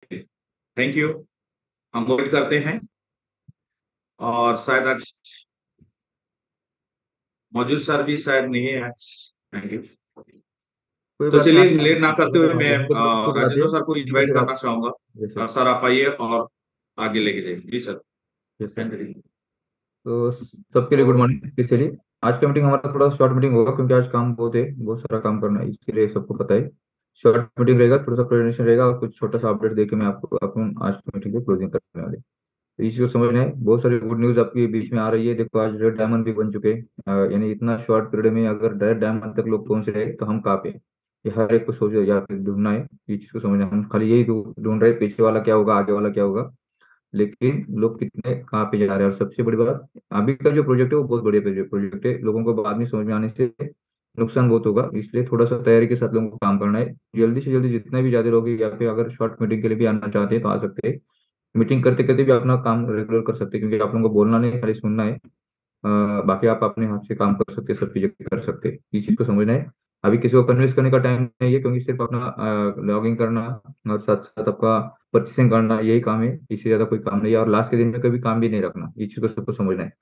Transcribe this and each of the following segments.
Thank you. हम wait करते हैं और शायद आज मौजूद सर भी शायद नहीं है आज। Thank you. कोई तो बात नहीं, चलिए आप लेट ना करते हुए मैं हमको थोड़ा शुरू कराते राजेंद्र हैं, सर को तो इनवाइट फिर करना आप चाहूंगा। जैसे सर आप आइए और आगे लेके जाइए जी सर। जैसे थैंक यू। तो सबके लिए तो गुड मॉर्निंग स्पेशली। आज का मीटिंग हमारा थोड़ा शॉर्ट मीटिंग होगा क्योंकि आज काम बहुत है, बहुत सारा काम करना है, इसके लिए सबको पता है। शॉर्ट मीटिंग रहेगा, थोड़ा सा प्रेजेंटेशन रहेगा और कुछ छोटा सा अपडेट देके मैं आपको अपन आज की मीटिंग को क्लोजिंग करने वाले। तो इसी को समझना है, बहुत सारी गुड न्यूज़ आपके बीच में आ रही है। देखो आज रेड डायमंड भी बन चुके हैं। यानी इतना शॉर्ट पीरियड में अगर रेड डायमंड तक लोग पहुंच रहे हैं तो हम कहाँ पे हैं? ये हर एक को सोच या फिर ढूंढना है, ये चीज को समझना है। हम खाली यही ढूंढ रहे हैं पीछे वाला क्या होगा, आगे वाला क्या होगा, लेकिन लोग कितने कहाँ पे जा रहे हैं। और सबसे बड़ी बात, अभी का जो प्रोजेक्ट है वो बहुत बढ़िया प्रोजेक्ट है, लोगों को बाद में समझ में आने से नुकसान बहुत होगा, इसलिए थोड़ा सा तैयारी के साथ लोगों को काम करना है। जल्दी से जल्दी जितने भी ज्यादा लोग हैं, या फिर अगर शॉर्ट मीटिंग के लिए भी आना चाहते हैं तो आ सकते हैं। मीटिंग करते करते भी अपना काम रेगुलर कर सकते हैं, क्योंकि आप लोगों को बोलना नहीं, खाली सुनना है। बाकी आप अपने हाथ से काम कर सकते हैं, सब चीजें कर सकते हैं, इस चीज को समझना है। अभी किसी को कन्विंस करने का टाइम नहीं है, क्योंकि सिर्फ अपना लॉगिंग करना और साथ साथ आपका परचेसिंग करना यही काम है, इससे ज्यादा कोई काम नहीं है। और लास्ट के दिन में कभी काम भी नहीं रखना, इस चीज को सबको समझना है।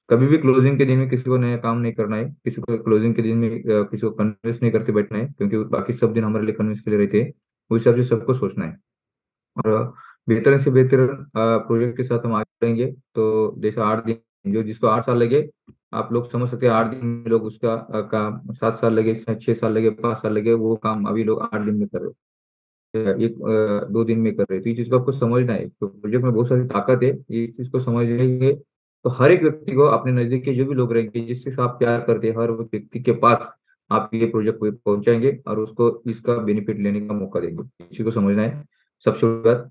कभी भी क्लोजिंग के दिन में किसी को नया काम नहीं करना है, किसी को क्लोजिंग के दिन में किसी को कन्विंस नहीं करके बैठना है, क्योंकि बाकी सब दिन हमारे लिए कन्विंस के लिए रहते हैं। उस हिसाब से सबको सोचना है। और बेहतर से बेहतर प्रोजेक्ट के साथ हम आगे बढ़ेंगे। तो जैसे 8 दिन, जो जिसको 8 साल लगे, आप लोग समझ सकते हैं 8 दिन में लोग उसका काम 7 साल लगे, 6 साल लगे, 5 साल लगे, वो काम अभी लोग 8 दिन में कर रहे हैं, एक 2 दिन में कर रहे हैं। तो ये चीज को आपको समझना है, तो प्रोजेक्ट में बहुत सारी ताकत है, ये चीज को समझ लेंगे तो हर एक व्यक्ति को, अपने नजदीक के जो भी लोग रहेंगे जिसके साथ आप प्यार करते हैं, हर वो व्यक्ति के पास आप ये प्रोजेक्ट को पहुंचाएंगे और उसको इसका बेनिफिट लेने का मौका देंगे, इसी को समझना है। सबसे बड़ी बात,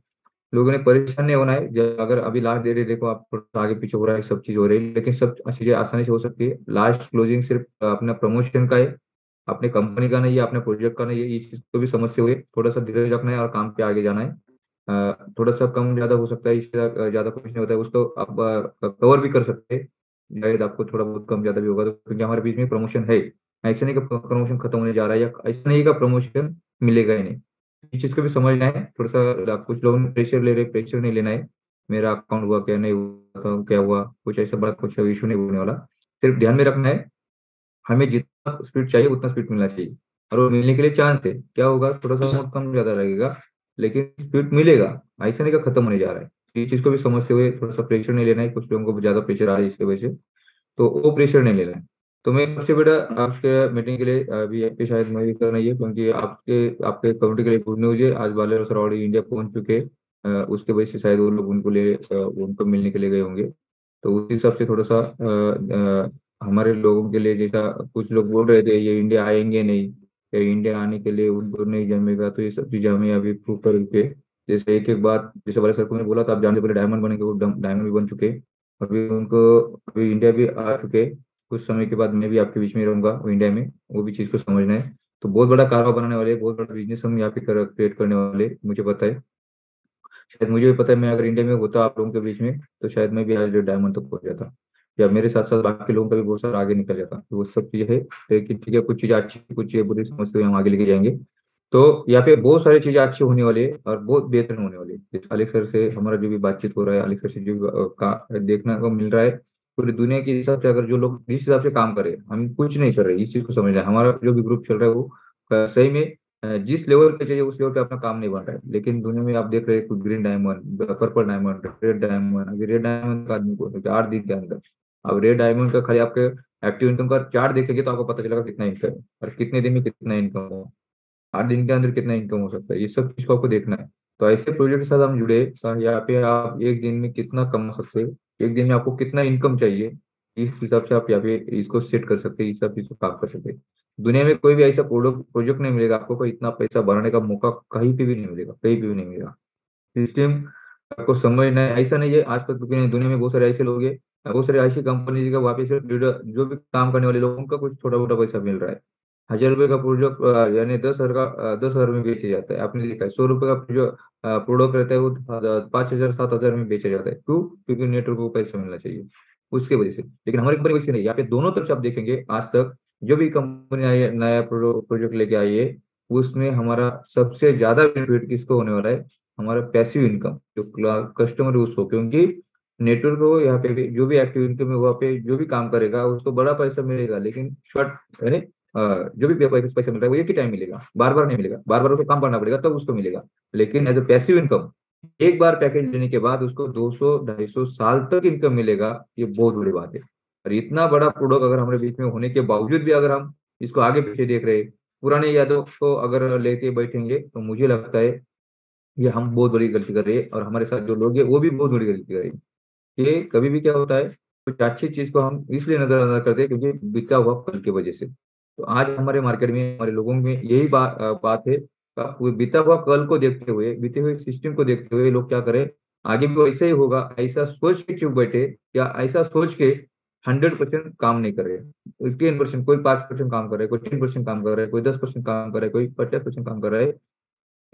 लोगों ने परेशान नहीं होना है। अगर अभी लास्ट दे रहे देखो, आप थोड़ा आगे पीछे हो रहा है, सब चीज हो रही है, लेकिन सब चीजें आसानी से हो सकती है। लास्ट क्लोजिंग सिर्फ अपना प्रमोशन का है, अपने कंपनी का नहीं है, अपने प्रोजेक्ट का नहीं है। इस चीज को भी समझते हुए थोड़ा सा धीरज रखना है और काम पे आगे जाना है। थोड़ा सा कम ज्यादा हो सकता है, इससे ज्यादा कुछ नहीं होता है, उसको आप कवर भी कर सकते हैं। शायद आपको थोड़ा बहुत कम ज्यादा भी होगा तो, क्योंकि हमारे बीच में प्रमोशन है। ऐसा नहीं कि प्रमोशन खत्म होने जा रहा है, या ऐसा नहीं का प्रमोशन मिलेगा ही नहीं। इस चीज को भी समझना है थोड़ा सा। कुछ लोगों ने प्रेशर ले रहे, प्रेशर नहीं लेना है। मेरा अकाउंट हुआ क्या, नहीं हुआ तो क्या हुआ, कुछ ऐसा बड़ा कुछ इशू नहीं होने वाला। सिर्फ ध्यान में रखना है, हमें जितना स्पीड चाहिए उतना स्पीड मिलना चाहिए। और वो मिलने के लिए चांस है, क्या होगा, थोड़ा सा अमाउंट कम ज्यादा लगेगा, लेकिन स्पीड मिलेगा। ऐसा नहीं कि खत्म होने जा रहा है। इस चीज को भी समझते हुए थोड़ा सा प्रेशर नहीं लेना है। कुछ लोगों को ज्यादा प्रेशर आ रहा है इसकी वजह से, तो वो प्रेशर नहीं लेना है। तो मैं सबसे बड़ा आपके मीटिंग के लिए अभी आपके शायद मैं भी करना ही है, क्योंकि आपके आपके कम्युनिटी के लिए गुड न्यूज है, आज वाले सरावड़ी इंडिया पहुंच चुके हैं। उसके वजह से शायद वो लोग उनको मिलने के लिए गए होंगे। तो उस हिसाब से थोड़ा सा हमारे लोगों के लिए, जैसा कुछ लोग बोल रहे थे ये इंडिया आएंगे नहीं, या इंडिया आने के लिए उनको नहीं जमेगा, तो ये सब चीजें हमें अभी प्रूव करके, जैसे एक एक बात, जैसे वाले सर को मैंने बोला था, आप जानते पहले डायमंड बनेंगे, वो डायमंड भी बन चुके हैं। अभी उनको, अभी इंडिया भी आ चुके हैं। कुछ समय के बाद मैं भी आपके बीच में रहूंगा वो इंडिया में, वो भी चीज़ को समझना है। तो बहुत बड़ा कारोबार बनाने वाले हैं, बहुत बड़ा बिजनेस हम यहाँ पे क्रिएट करने वाले हैं, मुझे पता है। शायद मुझे भी पता है, मैं अगर इंडिया में होता आप लोगों के बीच में तो शायद मैं भी आज डायमंड तक पहुंच जाता, या मेरे साथ साथ बाकी लोगों का भी बहुत सारा आगे निकल जाता। तो वो सब चीज़ें है, लेकिन ठीक है, कुछ चीज़ें अच्छी, कुछ चीज़ें बुरी समझते हुए हम आगे लेके जाएंगे। तो यहाँ पे बहुत सारी चीजें अच्छी होने वाली है और बहुत बेहतर होने वाली है। जैसे अलेक्स सर से हमारा जो भी बातचीत हो रहा है, अलेक्स सर से जो भी, का देखने को मिल रहा है, पूरी दुनिया के हिसाब से अगर जो लोग जिस हिसाब से काम कर रहे हैं, हम कुछ नहीं कर रहे, इस चीज को समझना है। हमारा जो भी ग्रुप चल रहा है वो सही में जिस लेवल पे चाहिए उस लेवल पे अपना काम नहीं बन रहा है। लेकिन दुनिया में आप देख रहे हैं कुछ green diamond, purple diamond, red diamond. अभी रेड डायमंड का आदमी को 8 दिन के अंदर, अब रेड डायमंड का खाली आपके एक्टिव इनकम का चार्ट देखेंगे तो आपको पता चलेगा कितना इनकम है और कितने दिन में कितना इनकम हो, 8 दिन के अंदर कितना इनकम हो सकता है। ये सब चीज को आपको देखना है। तो ऐसे प्रोजेक्ट के साथ हम जुड़े तो यहाँ पे आप एक दिन में कितना कमा सकते हैं, एक दिन में आपको कितना इनकम चाहिए, इस हिसाब से आप यहाँ पे इसको सेट कर सकते हैं, इस हिसाब से इसको काम कर सकते हैं। दुनिया में कोई भी ऐसा प्रोडक्ट प्रोजेक्ट नहीं मिलेगा आपको, कोई इतना पैसा बनाने का मौका कहीं पे भी नहीं मिलेगा, कहीं पे भी नहीं मिलेगा। सिस्टम आपको समझना है, ऐसा नहीं है। आज तक दुनिया में बहुत सारे ऐसे लोग हैं, बहुत सारी ऐसी कंपनी का वहाँ पे सिर्फ जो भी काम करने वाले लोगों का कुछ थोड़ा मोटा पैसा मिल रहा है। 1,000 रुपए का प्रोजेक्ट यानी 10,000 का 10,000 में बेचा जाता है, आपने देखा है। 100 रुपए का जो प्रोडक्ट रहता है वो 5,000 7,000 में बेचा जाता है। क्यों? क्योंकि नेटवर्क को पैसा मिलना चाहिए, उसके वजह से। लेकिन हमारी कंपनी वैसी नहीं, यहाँ पे दोनों तरफ से आप देखेंगे आज तक जो भी कंपनी आई है, नया प्रोजेक्ट लेके आई है, उसमें हमारा सबसे ज्यादा बेनिफिट किसको होने वाला है? हमारा पैसिव इनकम जो कस्टमर उसको, क्योंकि नेटवर्क हो यहाँ पे भी जो भी एक्टिव इनकम है वहाँ पे जो भी काम करेगा उसको बड़ा पैसा मिलेगा, लेकिन शॉर्ट यानी जो भी पैसा मिल रहा है वो एक ही टाइम मिलेगा, बार बार नहीं मिलेगा, बार बार उसको काम करना पड़ेगा तब उसको मिलेगा। लेकिन एज ए पैसिव इनकम एक बार पैकेज लेने के बाद उसको 200 250 साल तक इनकम मिलेगा, ये बहुत बड़ी बात है। और इतना बड़ा प्रोडक्ट अगर हमारे बीच में होने के बावजूद भी अगर हम इसको आगे पीछे देख रहे हैं, पुराने यादों को अगर लेके बैठेंगे तो मुझे लगता है ये हम बहुत बड़ी गलती कर रहे हैं, और हमारे साथ जो लोग हैं वो भी बहुत बड़ी गलती कर रहे हैं। कि कभी भी क्या होता है, कुछ अच्छी चीज को हम इसलिए नजरअंदाज करते हैं क्योंकि बीता हुआ कल की वजह से। तो आज हमारे मार्केट में हमारे लोगों में यही बात है, वो बीता हुआ कल को देखते हुए, बीते हुए सिस्टम को देखते हुए लोग क्या करें, आगे भी वैसे ही होगा ऐसा सोच के चुप बैठे, या ऐसा सोच के 100% काम नहीं कर रहे। 10%, कोई 5% काम कर रहा है, कोई 10% काम कर रहा है, कोई 10% काम कर रहा है, कोई 50% काम कर रहा है,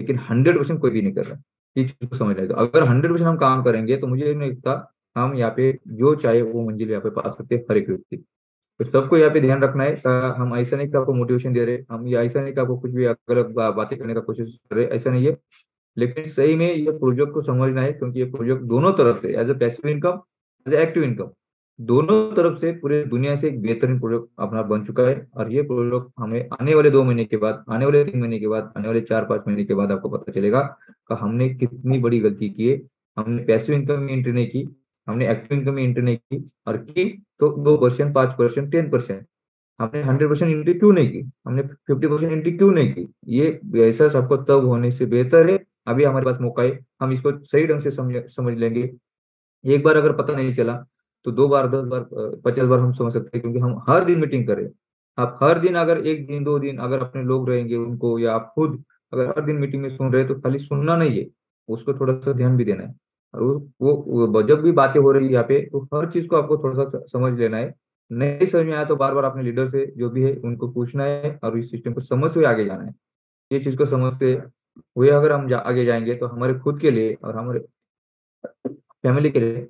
लेकिन 100% कोई भी नहीं कर रहा। ये चीज को समझ रहे, तो अगर 100% हम काम करेंगे तो मुझे नहीं लगता हम यहाँ पे जो चाहे वो मंजिल यहाँ पे पा सकते हैं हर एक व्यक्ति। तो सबको यहाँ पे ध्यान रखना है। हम ऐसा नहीं कि आपको मोटिवेशन दे रहे, हम ये ऐसा नहीं कि आपको कुछ भी गलत बातें करने का कोशिश कर रहे, ऐसा नहीं है। लेकिन सही में ये प्रोजेक्ट को समझना है, क्योंकि ये प्रोजेक्ट दोनों तरफ से as a passive income, as a active income, दोनों तरफ से पूरे दुनिया से एक बेहतरीन प्रोजेक्ट अपना बन चुका है। और ये प्रोजेक्ट हमें आने वाले 2 महीने के बाद, आने वाले 3 महीने के बाद, आने वाले 4-5 महीने के बाद आपको पता चलेगा कि हमने कितनी बड़ी गलती की है। हमने पैसिव इनकम में एंट्री नहीं की, हमने एक्टिव इनकम में एंट्री नहीं की, और की तो 2%, 5%, 10%। हमने 100% एंट्री क्यों नहीं की, हमने 50% एंट्री क्यों नहीं की? ये ऐसा सबको तब होने से बेहतर है, अभी हमारे पास मौका है, हम इसको सही ढंग से समझ लेंगे। एक बार अगर पता नहीं चला तो 2 बार, 10 बार, 50 बार हम समझ सकते हैं, क्योंकि हम हर दिन मीटिंग करें। आप हर दिन अगर 1 दिन 2 दिन अगर अपने लोग रहेंगे उनको, या आप खुद अगर हर दिन मीटिंग में सुन रहे हैं, तो खाली सुनना नहीं है, उसको थोड़ा सा ध्यान भी देना है। और जब भी बातें हो रही है यहाँ पे, तो हर चीज को आपको थोड़ा सा समझ लेना है। नहीं समझ में आया तो बार बार अपने लीडर से जो भी है उनको पूछना है, और इस सिस्टम को समझते हुए आगे जाना है। ये चीज को समझते हुए अगर हम आगे जाएंगे तो हमारे खुद के लिए और हमारे फैमिली के लिए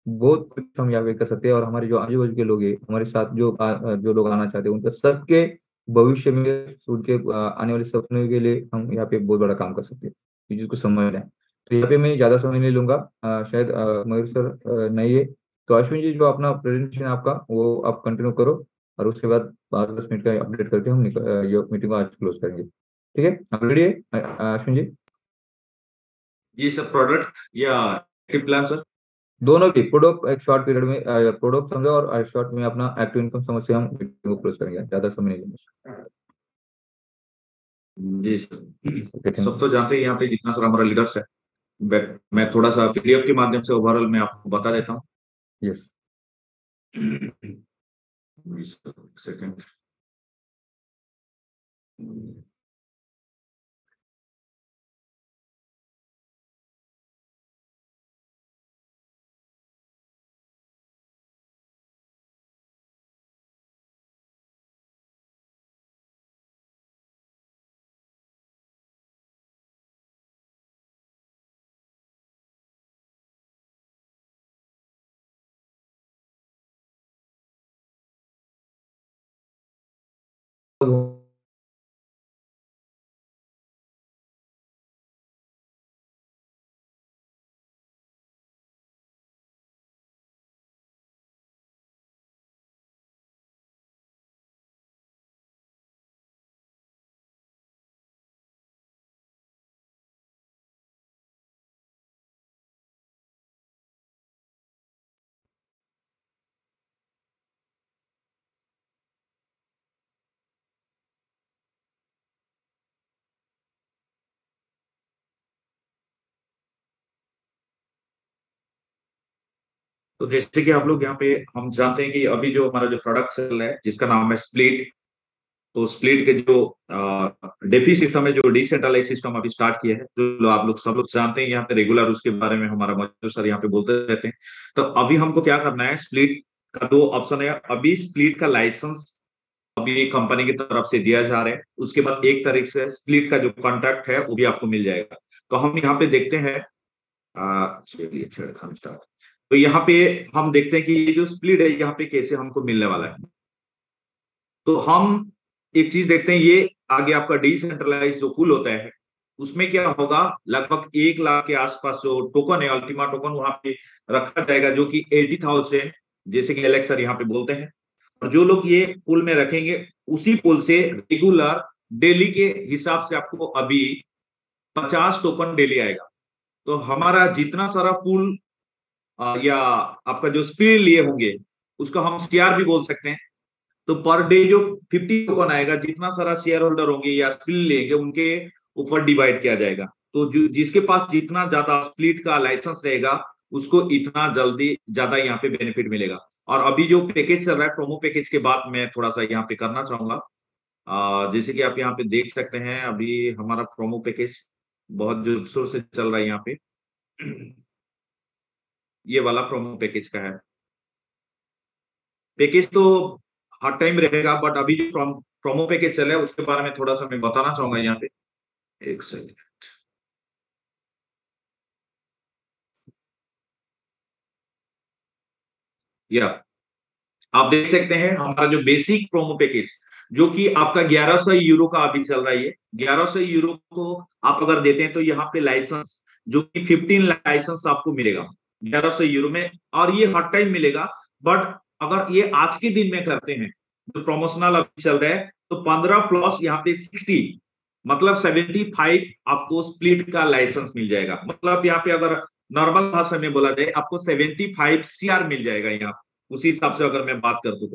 बहुत कुछ हम यहाँ पे कर सकते हैं। और हमारे जो आजू बाजू के लोग हैं, हमारे साथ जो लोग आना चाहते हैं, उनका सबके भविष्य में, उनके आने वाले सपनों के लिए हम यहाँ पे बहुत बड़ा काम कर सकते हैं। इस चीज को समझना है। तो यहाँ पे मैं ज्यादा समय नहीं लूंगा, शायद मयूर सर नहीं है, तो अश्विन जी जो अपना प्रेजेंटेशन आपका वो आप कंटिन्यू करो, और उसके बाद 5-10 मिनट का अपडेट करके हम ये मीटिंग को आज क्लोज करेंगे। ठीक है, आप रेडी है अश्विन जी? ये सब प्रोडक्ट या एक्टिव प्लान सर? दोनों भी प्रोडक्ट एक शॉर्ट पीरियड में प्रोडक्ट समझो, और शॉर्ट में अपना एक्टिव इनकम समझ से हम वीडियो को क्लोज करेंगे, ज्यादा समय नहीं लेंगे। जी सर। ओके, थैंक सब तो जानते हैं यहाँ पे जितना सर हमारा लीडर्स है, मैं थोड़ा सा पीडीएफ के माध्यम से ओवरऑल मैं आपको बता देता हूँ। यू। यस। सेकंड। तो जैसे कि आप लोग यहाँ पे हम जानते हैं कि अभी जो हमारा जो प्रोडक्ट चल रहा है जिसका नाम है स्प्लिट, तो स्प्लिट के जो डेफी सिस्टम है, जो डिसेंट्रलाइज सिस्टम अभी स्टार्ट किया है, जो आप लोग सब लोग जानते हैं, यहाँ पे रेगुलर उसके बारे में हमारा मजदूर सर यहाँ पे बोलते रहते हैं। तो अभी हमको क्या करना है, स्प्लिट का 2 ऑप्शन है। अभी स्प्लिट का लाइसेंस अभी कंपनी की तरफ से दिया जा रहा है, उसके बाद एक तरीके से स्प्लिट का जो कॉन्ट्रैक्ट है वो भी आपको मिल जाएगा। तो हम यहाँ पे देखते हैं, चलिए छेड़खानी स्टार्ट। तो यहाँ पे हम देखते हैं कि ये जो स्प्लिट है यहाँ पे कैसे हमको मिलने वाला है। तो हम एक चीज देखते हैं, ये आगे आपका डिसेंट्रलाइज जो पुल होता है, उसमें क्या होगा, लगभग 1 लाख के आसपास जो टोकन है, अल्टीमा टोकन वहां पे रखा जाएगा, जो कि 80,000, जैसे कि एलेक्स सर यहाँ पे बोलते हैं। और जो लोग ये पूल में रखेंगे, उसी पूल से रेगुलर डेली के हिसाब से आपको अभी 50 टोकन डेली आएगा। तो हमारा जितना सारा पूल या आपका जो स्पीड लिए होंगे, उसको हम सीआर भी बोल सकते हैं। तो पर डे जो 50 टोकन आएगा, जितना सारा शेयर होल्डर होंगे या स्प्लिट लेंगे, उनके ऊपर डिवाइड किया जाएगा। तो जिसके पास जितना ज्यादा स्प्लिट का लाइसेंस रहेगा, उसको इतना जल्दी ज्यादा यहाँ पे बेनिफिट मिलेगा। और अभी जो पैकेज चल रहा है, प्रोमो पैकेज के बाद मैं थोड़ा सा यहाँ पे करना चाहूंगा। जैसे कि आप यहाँ पे देख सकते हैं, अभी हमारा प्रोमो पैकेज बहुत जोर शोर से चल रहा है यहाँ पे। ये वाला प्रोमो पैकेज का है। पैकेज तो हर टाइम रहेगा, बट अभी जो प्रोमो पैकेज चल रहा है, उसके बारे में थोड़ा सा मैं बताना चाहूंगा यहाँ पे। एक सेकंड। या आप देख सकते हैं हमारा जो बेसिक प्रोमो पैकेज, जो कि आपका 1100 यूरो का अभी चल रहा है। ये 1100 यूरो को आप अगर देते हैं, तो यहाँ पे लाइसेंस जो कि 15 लाइसेंस आपको मिलेगा 1100 यूरो में, और ये हर टाइम मिलेगा। बट अगर ये आज के दिन में करते हैं, जो प्रमोशनल अभी चल रहा है, तो 15 प्लस यहाँ पे 60, मतलब 75 आपको स्प्लिट का लाइसेंस मिल जाएगा। मतलब यहाँ पे अगर नॉर्मल भाषा में बोला जाए, आपको 75 सीआर मिल जाएगा यहाँ। उसी हिसाब से अगर मैं बात कर दूं,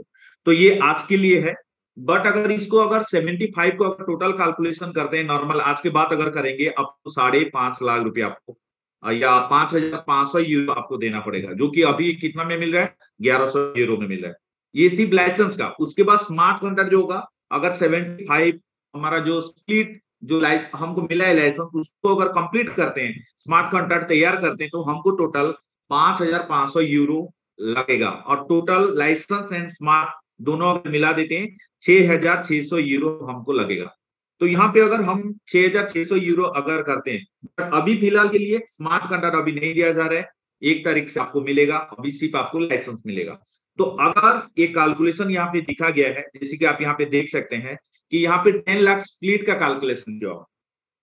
तो ये आज के लिए है। बट अगर इसको अगर 75 को अगर टोटल कैलकुलेशन करते हैं, नॉर्मल आज के बाद अगर करेंगे, आपको 5.5 लाख रुपया आपको या 5,500 यूरो आपको देना पड़ेगा, जो कि अभी कितना में मिल रहा है, 1100 यूरो में मिल रहा है। ये सिर्फ लाइसेंस का। उसके बाद स्मार्ट कॉन्ट्रैक्ट जो होगा, अगर 75 हमारा जो स्प्लिट जो हमको मिला है लाइसेंस, उसको अगर कंप्लीट करते हैं, स्मार्ट कॉन्ट्रैक्ट तैयार करते हैं, तो हमको टोटल 5,500 यूरो लगेगा। और टोटल लाइसेंस एंड स्मार्ट दोनों अगर मिला देते हैं, 6,600 यूरो हमको लगेगा। तो यहाँ पे अगर हम 6,600 यूरो अगर करते हैं, बट अभी फिलहाल के लिए स्मार्ट कॉन्ट्रैक्ट अभी नहीं दिया जा रहा है, 1 तारीख से आपको मिलेगा, अभी सिर्फ आपको लाइसेंस मिलेगा। तो अगर ये कैलकुलेशन यहाँ पे दिखा गया है, जैसे कि आप यहाँ पे देख सकते हैं कि यहाँ पे 10 लाख स्प्लिट का कैलकुलेशन किया हुआ,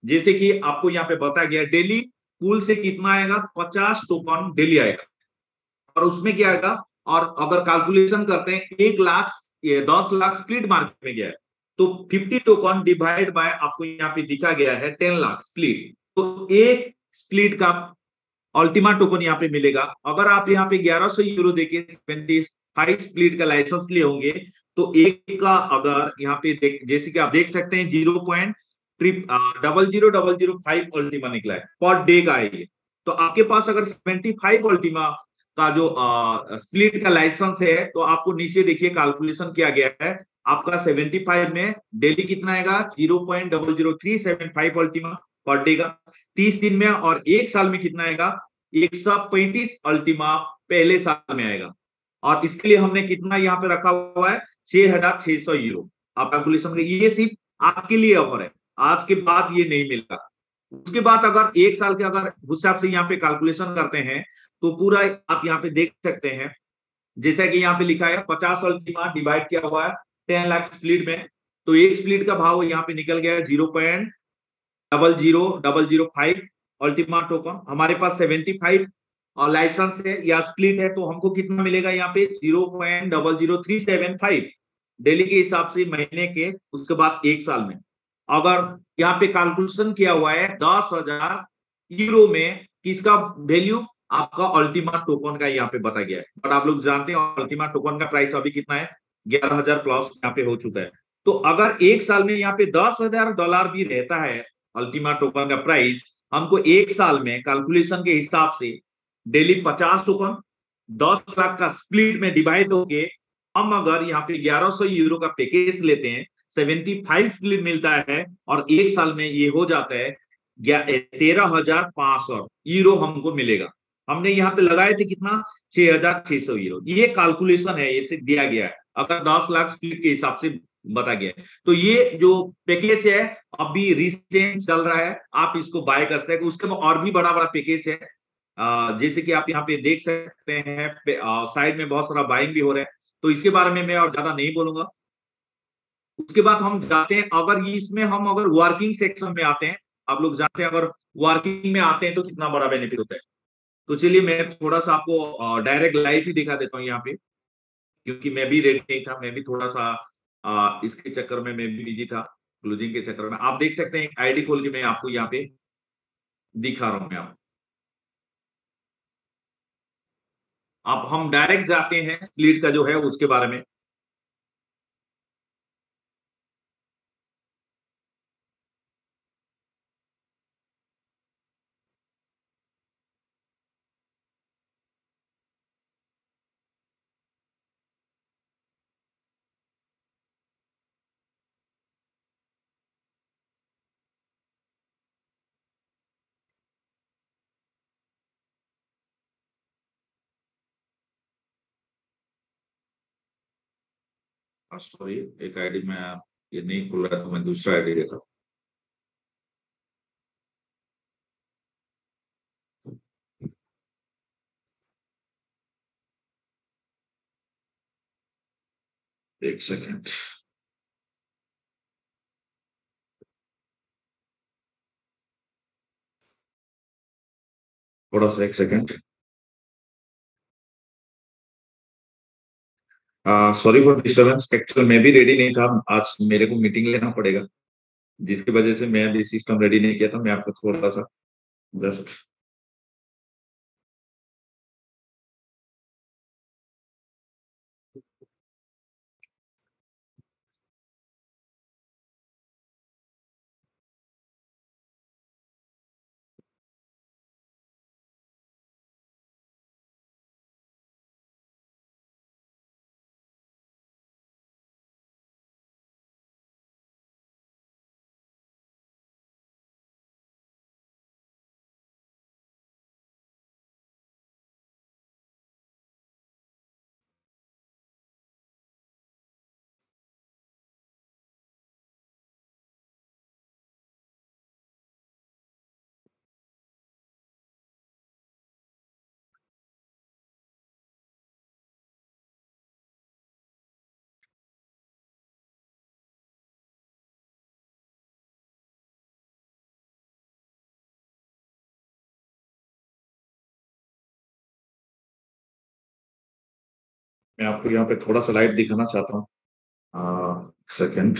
जैसे कि आपको यहाँ पे बताया गया, डेली पूल से कितना आएगा, 50 टोकन डेली आएगा। और उसमें क्या आएगा, और अगर कैलकुलेशन करते हैं, 10 लाख स्प्लिट मार्केट में गया है, तो 50 टोकन डिवाइड बाय आपको यहाँ पे दिखा गया है 10 लाख स्प्लिट। तो एक स्प्लिट का अल्टीमा टोकन यहाँ पे मिलेगा। अगर आप यहाँ पे 1100 यूरो देके 75 स्प्लिट का लाइसेंस लिए होंगे, तो एक का अगर यहाँ पे जैसे कि आप देख सकते हैं 0.00005 अल्टीमा निकला है पर डे का है ये। तो आपके पास अगर 75 अल्टीमा का जो स्प्लिट का लाइसेंस है, तो आपको नीचे देखिए कैलकुलेशन किया गया है, आपका 75 में डेली कितना आएगा, 0.00375 अल्टीमा पर डे का 30 दिन में। और एक साल में कितना आएगा, 135 अल्टीमा पहले साल में आएगा। और इसके लिए हमने कितना यहाँ पे रखा हुआ है, 6,600 यूरो। आप कैलकुलेशन करिए, ये सिर्फ आज के लिए ऑफर है, आज के बाद ये नहीं मिलता। उसके बाद अगर एक साल के अगर हिसाब से यहाँ पे कैलकुलेशन करते हैं, तो पूरा आप यहाँ पे देख सकते हैं, जैसा कि यहाँ पे लिखा है 50 अल्टीमा डिवाइड किया हुआ है 10 लाख स्प्लिट में। तो एक स्प्लिट का भाव यहाँ पे निकल गया है 0.00005 अल्टीमा टोकन। हमारे पास 75 लाइसेंस है या स्प्लिट है, तो हमको कितना मिलेगा यहाँ पे, 0.00375 डेली के हिसाब से महीने के। उसके बाद एक साल में अगर यहाँ पे कैलकुलेशन किया हुआ है 10,000 यूरो में, किसका वैल्यू, आपका अल्टीमा टोकन का यहाँ पे बताया गया है। बट आप लोग जानते हैं अल्टीमा टोकन का प्राइस अभी कितना है, 11,000 प्लस यहाँ पे हो चुका है। तो अगर एक साल में यहाँ पे $10,000 भी रहता है अल्टीमा टोकन का प्राइस, हमको एक साल में कैलकुलेशन के हिसाब से डेली 50 टोकन 10 लाख का स्प्लिट में डिवाइड होके, हम अगर यहाँ पे 1100 यूरो का पैकेज लेते हैं, 75 स्प्लिट मिलता है, और एक साल में ये हो जाता है 13,500 यूरो हमको मिलेगा। हमने यहाँ पे लगाए थे कितना, 6,600 यूरो। ये कैलकुलेशन है, ये दिया गया है, अगर 10 लाख स्प्लिट के हिसाब से बता गया है। तो ये जो पैकेज है अभी रिसेंट चल रहा है, आप इसको बाय कर सकते हैं। उसके बाद और भी बड़ा बड़ा पैकेज है, जैसे कि आप यहाँ पे देख सकते हैं, साइड में बहुत सारा बाइंग भी हो रहा है, तो इसके बारे में मैं और ज्यादा नहीं बोलूंगा। उसके बाद हम जाते हैं, अगर इसमें हम अगर वर्किंग सेक्शन में आते हैं, आप लोग जानते हैं, अगर वर्किंग में आते हैं तो कितना बड़ा बेनिफिट होता है। तो चलिए मैं थोड़ा सा आपको डायरेक्ट लाइव ही दिखा देता हूँ यहाँ पे, क्योंकि मैं भी रेडी नहीं था, मैं भी थोड़ा सा इसके चक्कर में मैं भी बिजी था, क्लोजिंग के चक्कर में। आप देख सकते हैं आईडी खोल के मैं आपको यहाँ पे दिखा रहा हूँ मैं आपको। अब हम डायरेक्ट जाते हैं स्प्लिट का जो है उसके बारे में। सॉरी, एक आईडी में ये नहीं खुल रहा है, तो मैं दूसरा आईडी देखा। एक सेकेंड, थोड़ा सा एक second. Sorry for disturbance, actual मैं भी रेडी नहीं था, आज मेरे को मीटिंग लेना पड़ेगा, जिसकी वजह से मैं भी सिस्टम रेडी नहीं किया था। मैं आपको थोड़ा सा जस्ट मैं आपको यहाँ पे थोड़ा सा लाइव दिखाना चाहता हूँ, सेकेंड।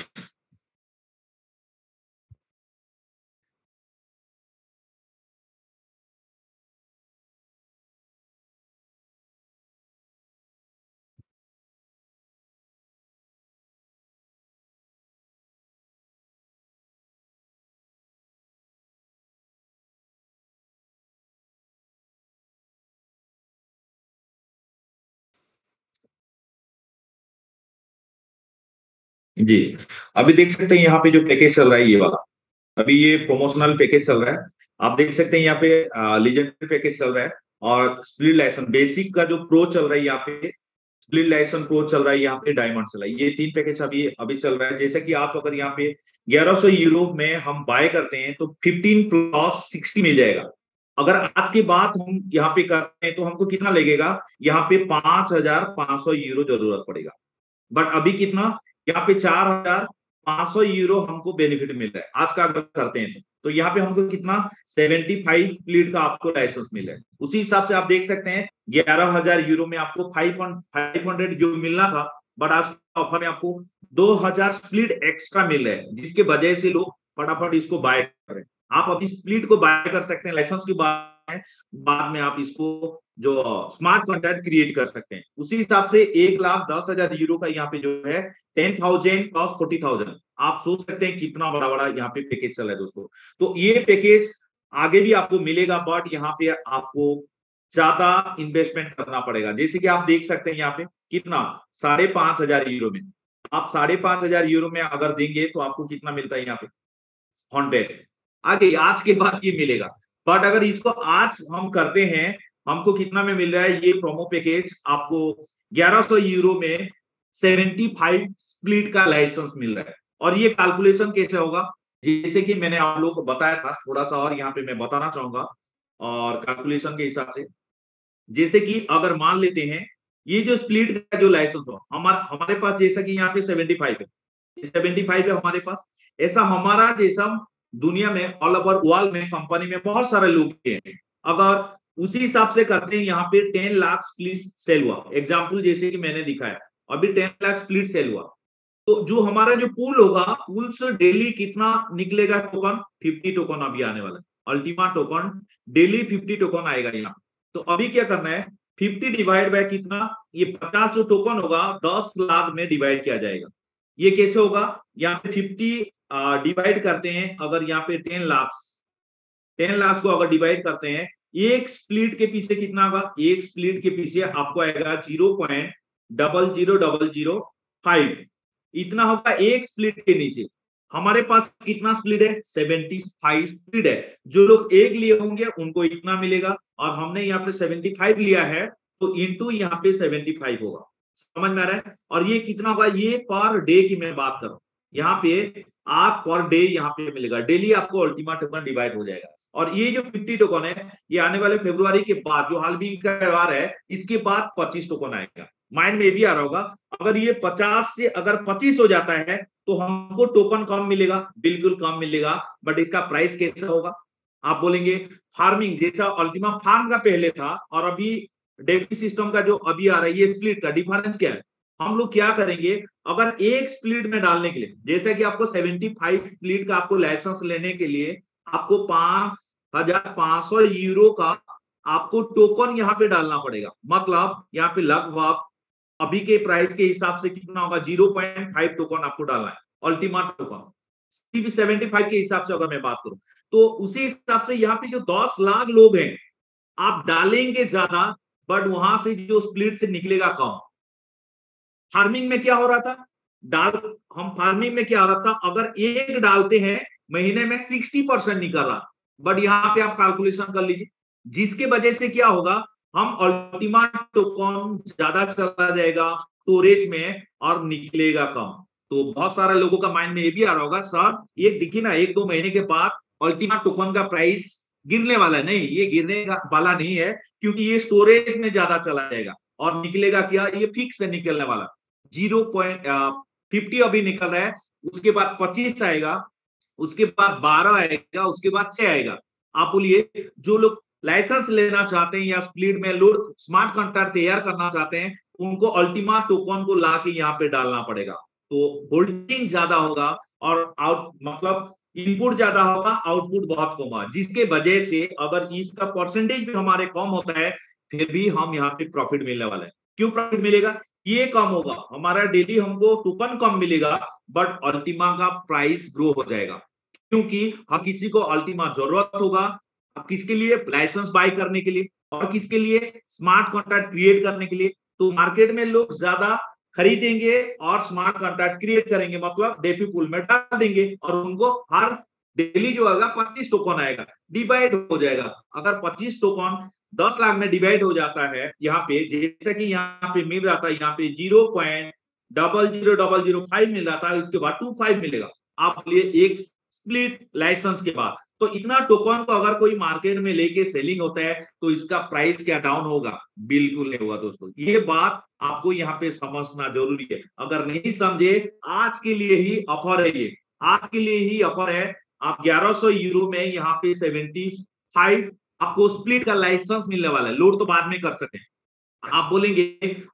जी, अभी देख सकते हैं यहाँ पे जो पैकेज चल रहा है ये वाला, अभी ये प्रोमोशनल पैकेज चल रहा है। आप देख सकते हैं यहाँ पे लीजेंडरी पैकेज चल रहा है, और स्प्लिट लाइसेंस बेसिक का जो प्रो चल रहा है यहाँ पे, स्प्लिट लाइसेंस प्रो चल रहा है यहाँ पे, डायमंड चल रहा है। ये तीन पैकेज अभी अभी चल रहा है। जैसे कि आप अगर यहाँ पे 1100 यूरो में हम बाय करते हैं तो 15 प्लस 60 मिल जाएगा। अगर आज के बाद हम यहाँ पे करते हैं तो हमको कितना लगेगा, यहाँ पे 5500 यूरो जरूरत पड़ेगा। बट अभी कितना, यहाँ पे 4500 यूरो हमको बेनिफिट मिल रहा है आज का अगर करते हैं तो यहाँ पे हमको कितना 75 प्लीट का आपको लाइसेंस मिल रहा है। उसी हिसाब से आप देख सकते हैं 11,000 यूरो में आपको 500 जो मिलना था, बट आज ऑफर में आपको 2000 स्प्लिट एक्स्ट्रा मिल रहा है, जिसके वजह से लोग फटाफट इसको बाय कर रहे हैं। आप अभी स्प्लिट को बाय कर सकते हैं, लाइसेंस की बाद में आप इसको जो स्मार्ट कॉन्ट्रैक्ट क्रिएट कर सकते हैं। उसी हिसाब से 1,10,000 यूरो का यहाँ पे जो है 10,000 प्लस 40,000, आप सोच सकते हैं कितना बड़ा बड़ा यहाँ पे पैकेज चल रहा है दोस्तों। तो ये पैकेज आगे भी आपको मिलेगा, बट यहाँ पे आपको ज्यादा इन्वेस्टमेंट करना पड़ेगा। जैसे कि आप देख सकते हैं यहाँ पे कितना 5,500 यूरो में, आप 5,500 यूरो में अगर देंगे तो आपको कितना मिलता है यहाँ पे 100 आगे आज के बाद ये मिलेगा। बट अगर इसको आज हम करते हैं, हमको कितना में मिल रहा है ये प्रोमो पैकेज, आपको 1100 यूरो में 75 स्प्लिट का लाइसेंस मिल रहा है। और ये कैलकुलेशन कैसे होगा, जैसे कि मैंने आप लोगों को बताया था, थोड़ा सा और यहाँ पे मैं बताना चाहूंगा। और कैलकुलेशन के हिसाब से, जैसे कि अगर मान लेते हैं ये जो स्प्लिट का जो लाइसेंस हो हमारे पास, जैसा कि यहाँ पे 75 है, 75 है हमारे पास, ऐसा हमारा जैसा दुनिया में ऑल ओवर वर्ल्ड में कंपनी में बहुत सारे लोग हैं। अगर उसी हिसाब से करते हैं, यहाँ पे 10 लाख स्प्लिट सेल हुआ, एग्जाम्पल जैसे कि मैंने दिखाया, अभी 10 लाख स्प्लिट सेल हुआ, तो जो हमारा जो पूल होगा, पूल से डेली कितना निकलेगा टोकन? 50 टोकन अभी आने वाला है, अल्टीमा टोकन डेली 50 टोकन आएगा यहाँ। तो अभी क्या करना है, 50 डिवाइड बाय कितना, ये 50 जो टोकन होगा 10 लाख में डिवाइड किया जाएगा। ये कैसे होगा, यहाँ पे 50 डिवाइड करते हैं, अगर यहाँ पे 10 लाख को अगर डिवाइड करते हैं, एक स्प्लिट के पीछे कितना होगा, एक स्प्लिट के पीछे आपको आएगा 0.00005, इतना होगा एक स्प्लिट के नीचे। हमारे पास कितना स्प्लिट है, 75 स्प्लिट है। जो लोग एक लिए होंगे उनको इतना मिलेगा, और हमने यहाँ पे 75 लिया है, तो इंटू यहाँ पे 75 होगा। समझ में आ रहा है? और ये कितना होगा, ये पर डे की मैं बात कर रहा हूँ, यहाँ पे आप पर डे यहाँ पे मिलेगा, डेली आपको अल्टीमा टोकन डिवाइड हो जाएगा। और ये जो 50 टोकन है, ये आने वाले फरवरी के बाद, जो हाल भी का त्योहार है, इसके बाद 25 टोकन आएगा। माइंड में भी आ रहा होगा, अगर ये 50 से अगर 25 हो जाता है तो हमको टोकन कम मिलेगा, बिल्कुल कम मिलेगा, बट इसका प्राइस कैसा होगा? आप बोलेंगे फार्मिंग जैसा अल्टीमा फार्म का पहले था और अभी डेफी सिस्टम का जो अभी आ रहा है, ये स्प्लिट का डिफरेंस क्या है? हम लोग क्या करेंगे, अगर एक स्प्लिट में डालने के लिए, जैसा कि आपको 75 स्प्लिट का आपको लाइसेंस लेने के लिए आपको 5,500 यूरो का आपको टोकन यहाँ पे डालना पड़ेगा। मतलब यहाँ पे लगभग अभी के प्राइस के हिसाब से कितना होगा, 0.5 टोकन आपको डालना है, अल्टीमा टोकन 75 के हिसाब से अगर मैं बात करूं, तो उसी हिसाब से यहाँ पे जो 10 लाख लोग हैं, आप डालेंगे ज्यादा, बट वहां से जो स्प्लिट से निकलेगा कम। फार्मिंग में क्या हो रहा था, फार्मिंग में क्या हो रहा था, अगर एक डालते हैं महीने में 60% निकल रहा, बट यहाँ पे आप कैलकुलेशन कर लीजिए, जिसके वजह से क्या होगा, हम अल्टीमा टोकन ज्यादा चला जाएगा स्टोरेज में और निकलेगा कम। तो बहुत सारे लोगों का माइंड में ये भी आ रहा होगा, सर ये दिखी ना 1-2 महीने के बाद अल्टीमा टोकन का प्राइस गिरने वाला है। नहीं, ये गिरने वाला नहीं है, क्योंकि ये स्टोरेज में ज्यादा चला जाएगा और निकलेगा क्या, ये फिक्स से निकलने वाला 0.50 अभी निकल रहा है, उसके बाद 25 आएगा, उसके बाद 12 आएगा, उसके बाद 6 आएगा। आप बोलिए, जो लोग लाइसेंस लेना चाहते हैं या स्प्लिट में लोड स्मार्ट कॉन्ट्रैक्ट तैयार करना चाहते हैं, उनको अल्टीमा टोकन को ला के यहाँ पे डालना पड़ेगा, तो होल्डिंग ज्यादा होगा और मतलब इनपुट ज्यादा होगा, आउटपुट बहुत कम होगा, जिसके वजह से अगर इसका परसेंटेज भी हमारे कम होता है, फिर भी हम यहाँ पे प्रॉफिट मिलने वाला है। क्यों प्रॉफिट मिलेगा, ये कम होगा, हमारा डेली हमको टोकन कम मिलेगा, बट अल्टीमा का प्राइस ग्रो हो जाएगा, क्योंकि हम किसी को अल्टीमा जरूरत होगा, किसके लिए, लाइसेंस बाय करने के लिए, और किसके लिए, स्मार्ट कॉन्ट्रैक्ट क्रिएट करने के लिए। तो मार्केट में लोग ज्यादा खरीदेंगे और स्मार्ट कॉन्ट्रैक्ट क्रिएट करेंगे, मतलब डेफी पूल में डाल देंगे, और उनको हर डेली जो आएगा 25 टोकन आएगा, डिवाइड हो जाएगा। अगर 25 टोकन 10 लाख में डिवाइड हो जाता है, यहाँ पे जैसा कि यहाँ पे मिल रहा था, यहाँ पे 0.00005 मिल रहा था, इसके बाद 25 मिलेगा, आप बोलिए एक स्प्लिट लाइसेंस के बाद। तो इतना टोकन को अगर कोई मार्केट में लेके सेलिंग होता है, तो इसका प्राइस क्या डाउन होगा? बिल्कुल नहीं होगा दोस्तों, ये बात आपको यहाँ पे समझना जरूरी है। अगर नहीं समझे, आज के लिए ही ऑफर है, ये आज के लिए ही ऑफर है। आप 1100 यूरो में यहाँ पे 75 आपको स्प्लिट का लाइसेंस मिलने वाला है, लोड तो बाद में कर सकते हैं। आप बोलेंगे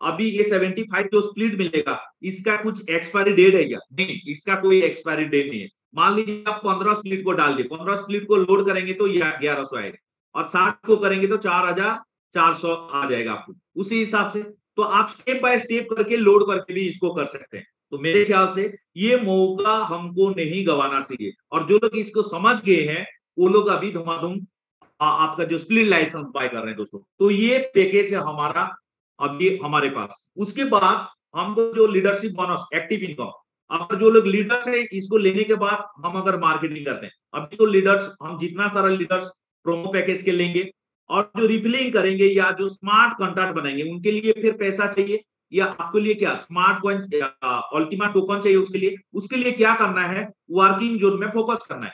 अभी ये 75 जो स्प्लिट मिलेगा, इसका कुछ एक्सपायरी डेट है क्या? नहीं, इसका कोई एक्सपायरी डेट नहीं है। मान लीजिए आप 15 स्प्लिट को डाल दिए, 15 स्प्लिट को लोड करेंगे तो 1100 आएगा, और 60 को करेंगे तो 4400 आ जाएगा आपको, उसी हिसाब से। तो आप स्टेप बाय स्टेप करके लोड करके भी इसको कर सकते हैं। तो मेरे ख्याल से ये मौका हमको नहीं गंवाना चाहिए, और जो लोग इसको समझ गए हैं, वो लोग अभी धुमाधुम आपका जो स्प्लिट लाइसेंस बाय कर रहे हैं दोस्तों। तो ये पैकेज है हमारा अभी हमारे पास। उसके बाद हमको जो लीडरशिप बोनस, एक्टिव इनकम, अगर जो लोग लीडर्स है, इसको लेने के बाद हम अगर मार्केटिंग करते हैं, अभी तो लीडर्स, हम जितना सारा लीडर्स प्रोमो पैकेज के लेंगे, और जो रिफिलिंग करेंगे या जो स्मार्ट कॉन्ट्रैक्ट बनाएंगे, उनके लिए फिर पैसा चाहिए, या आपके लिए क्या स्मार्ट कॉइन अल्टीमा टोकन चाहिए, उसके लिए क्या करना है, वर्किंग जोन में फोकस करना है।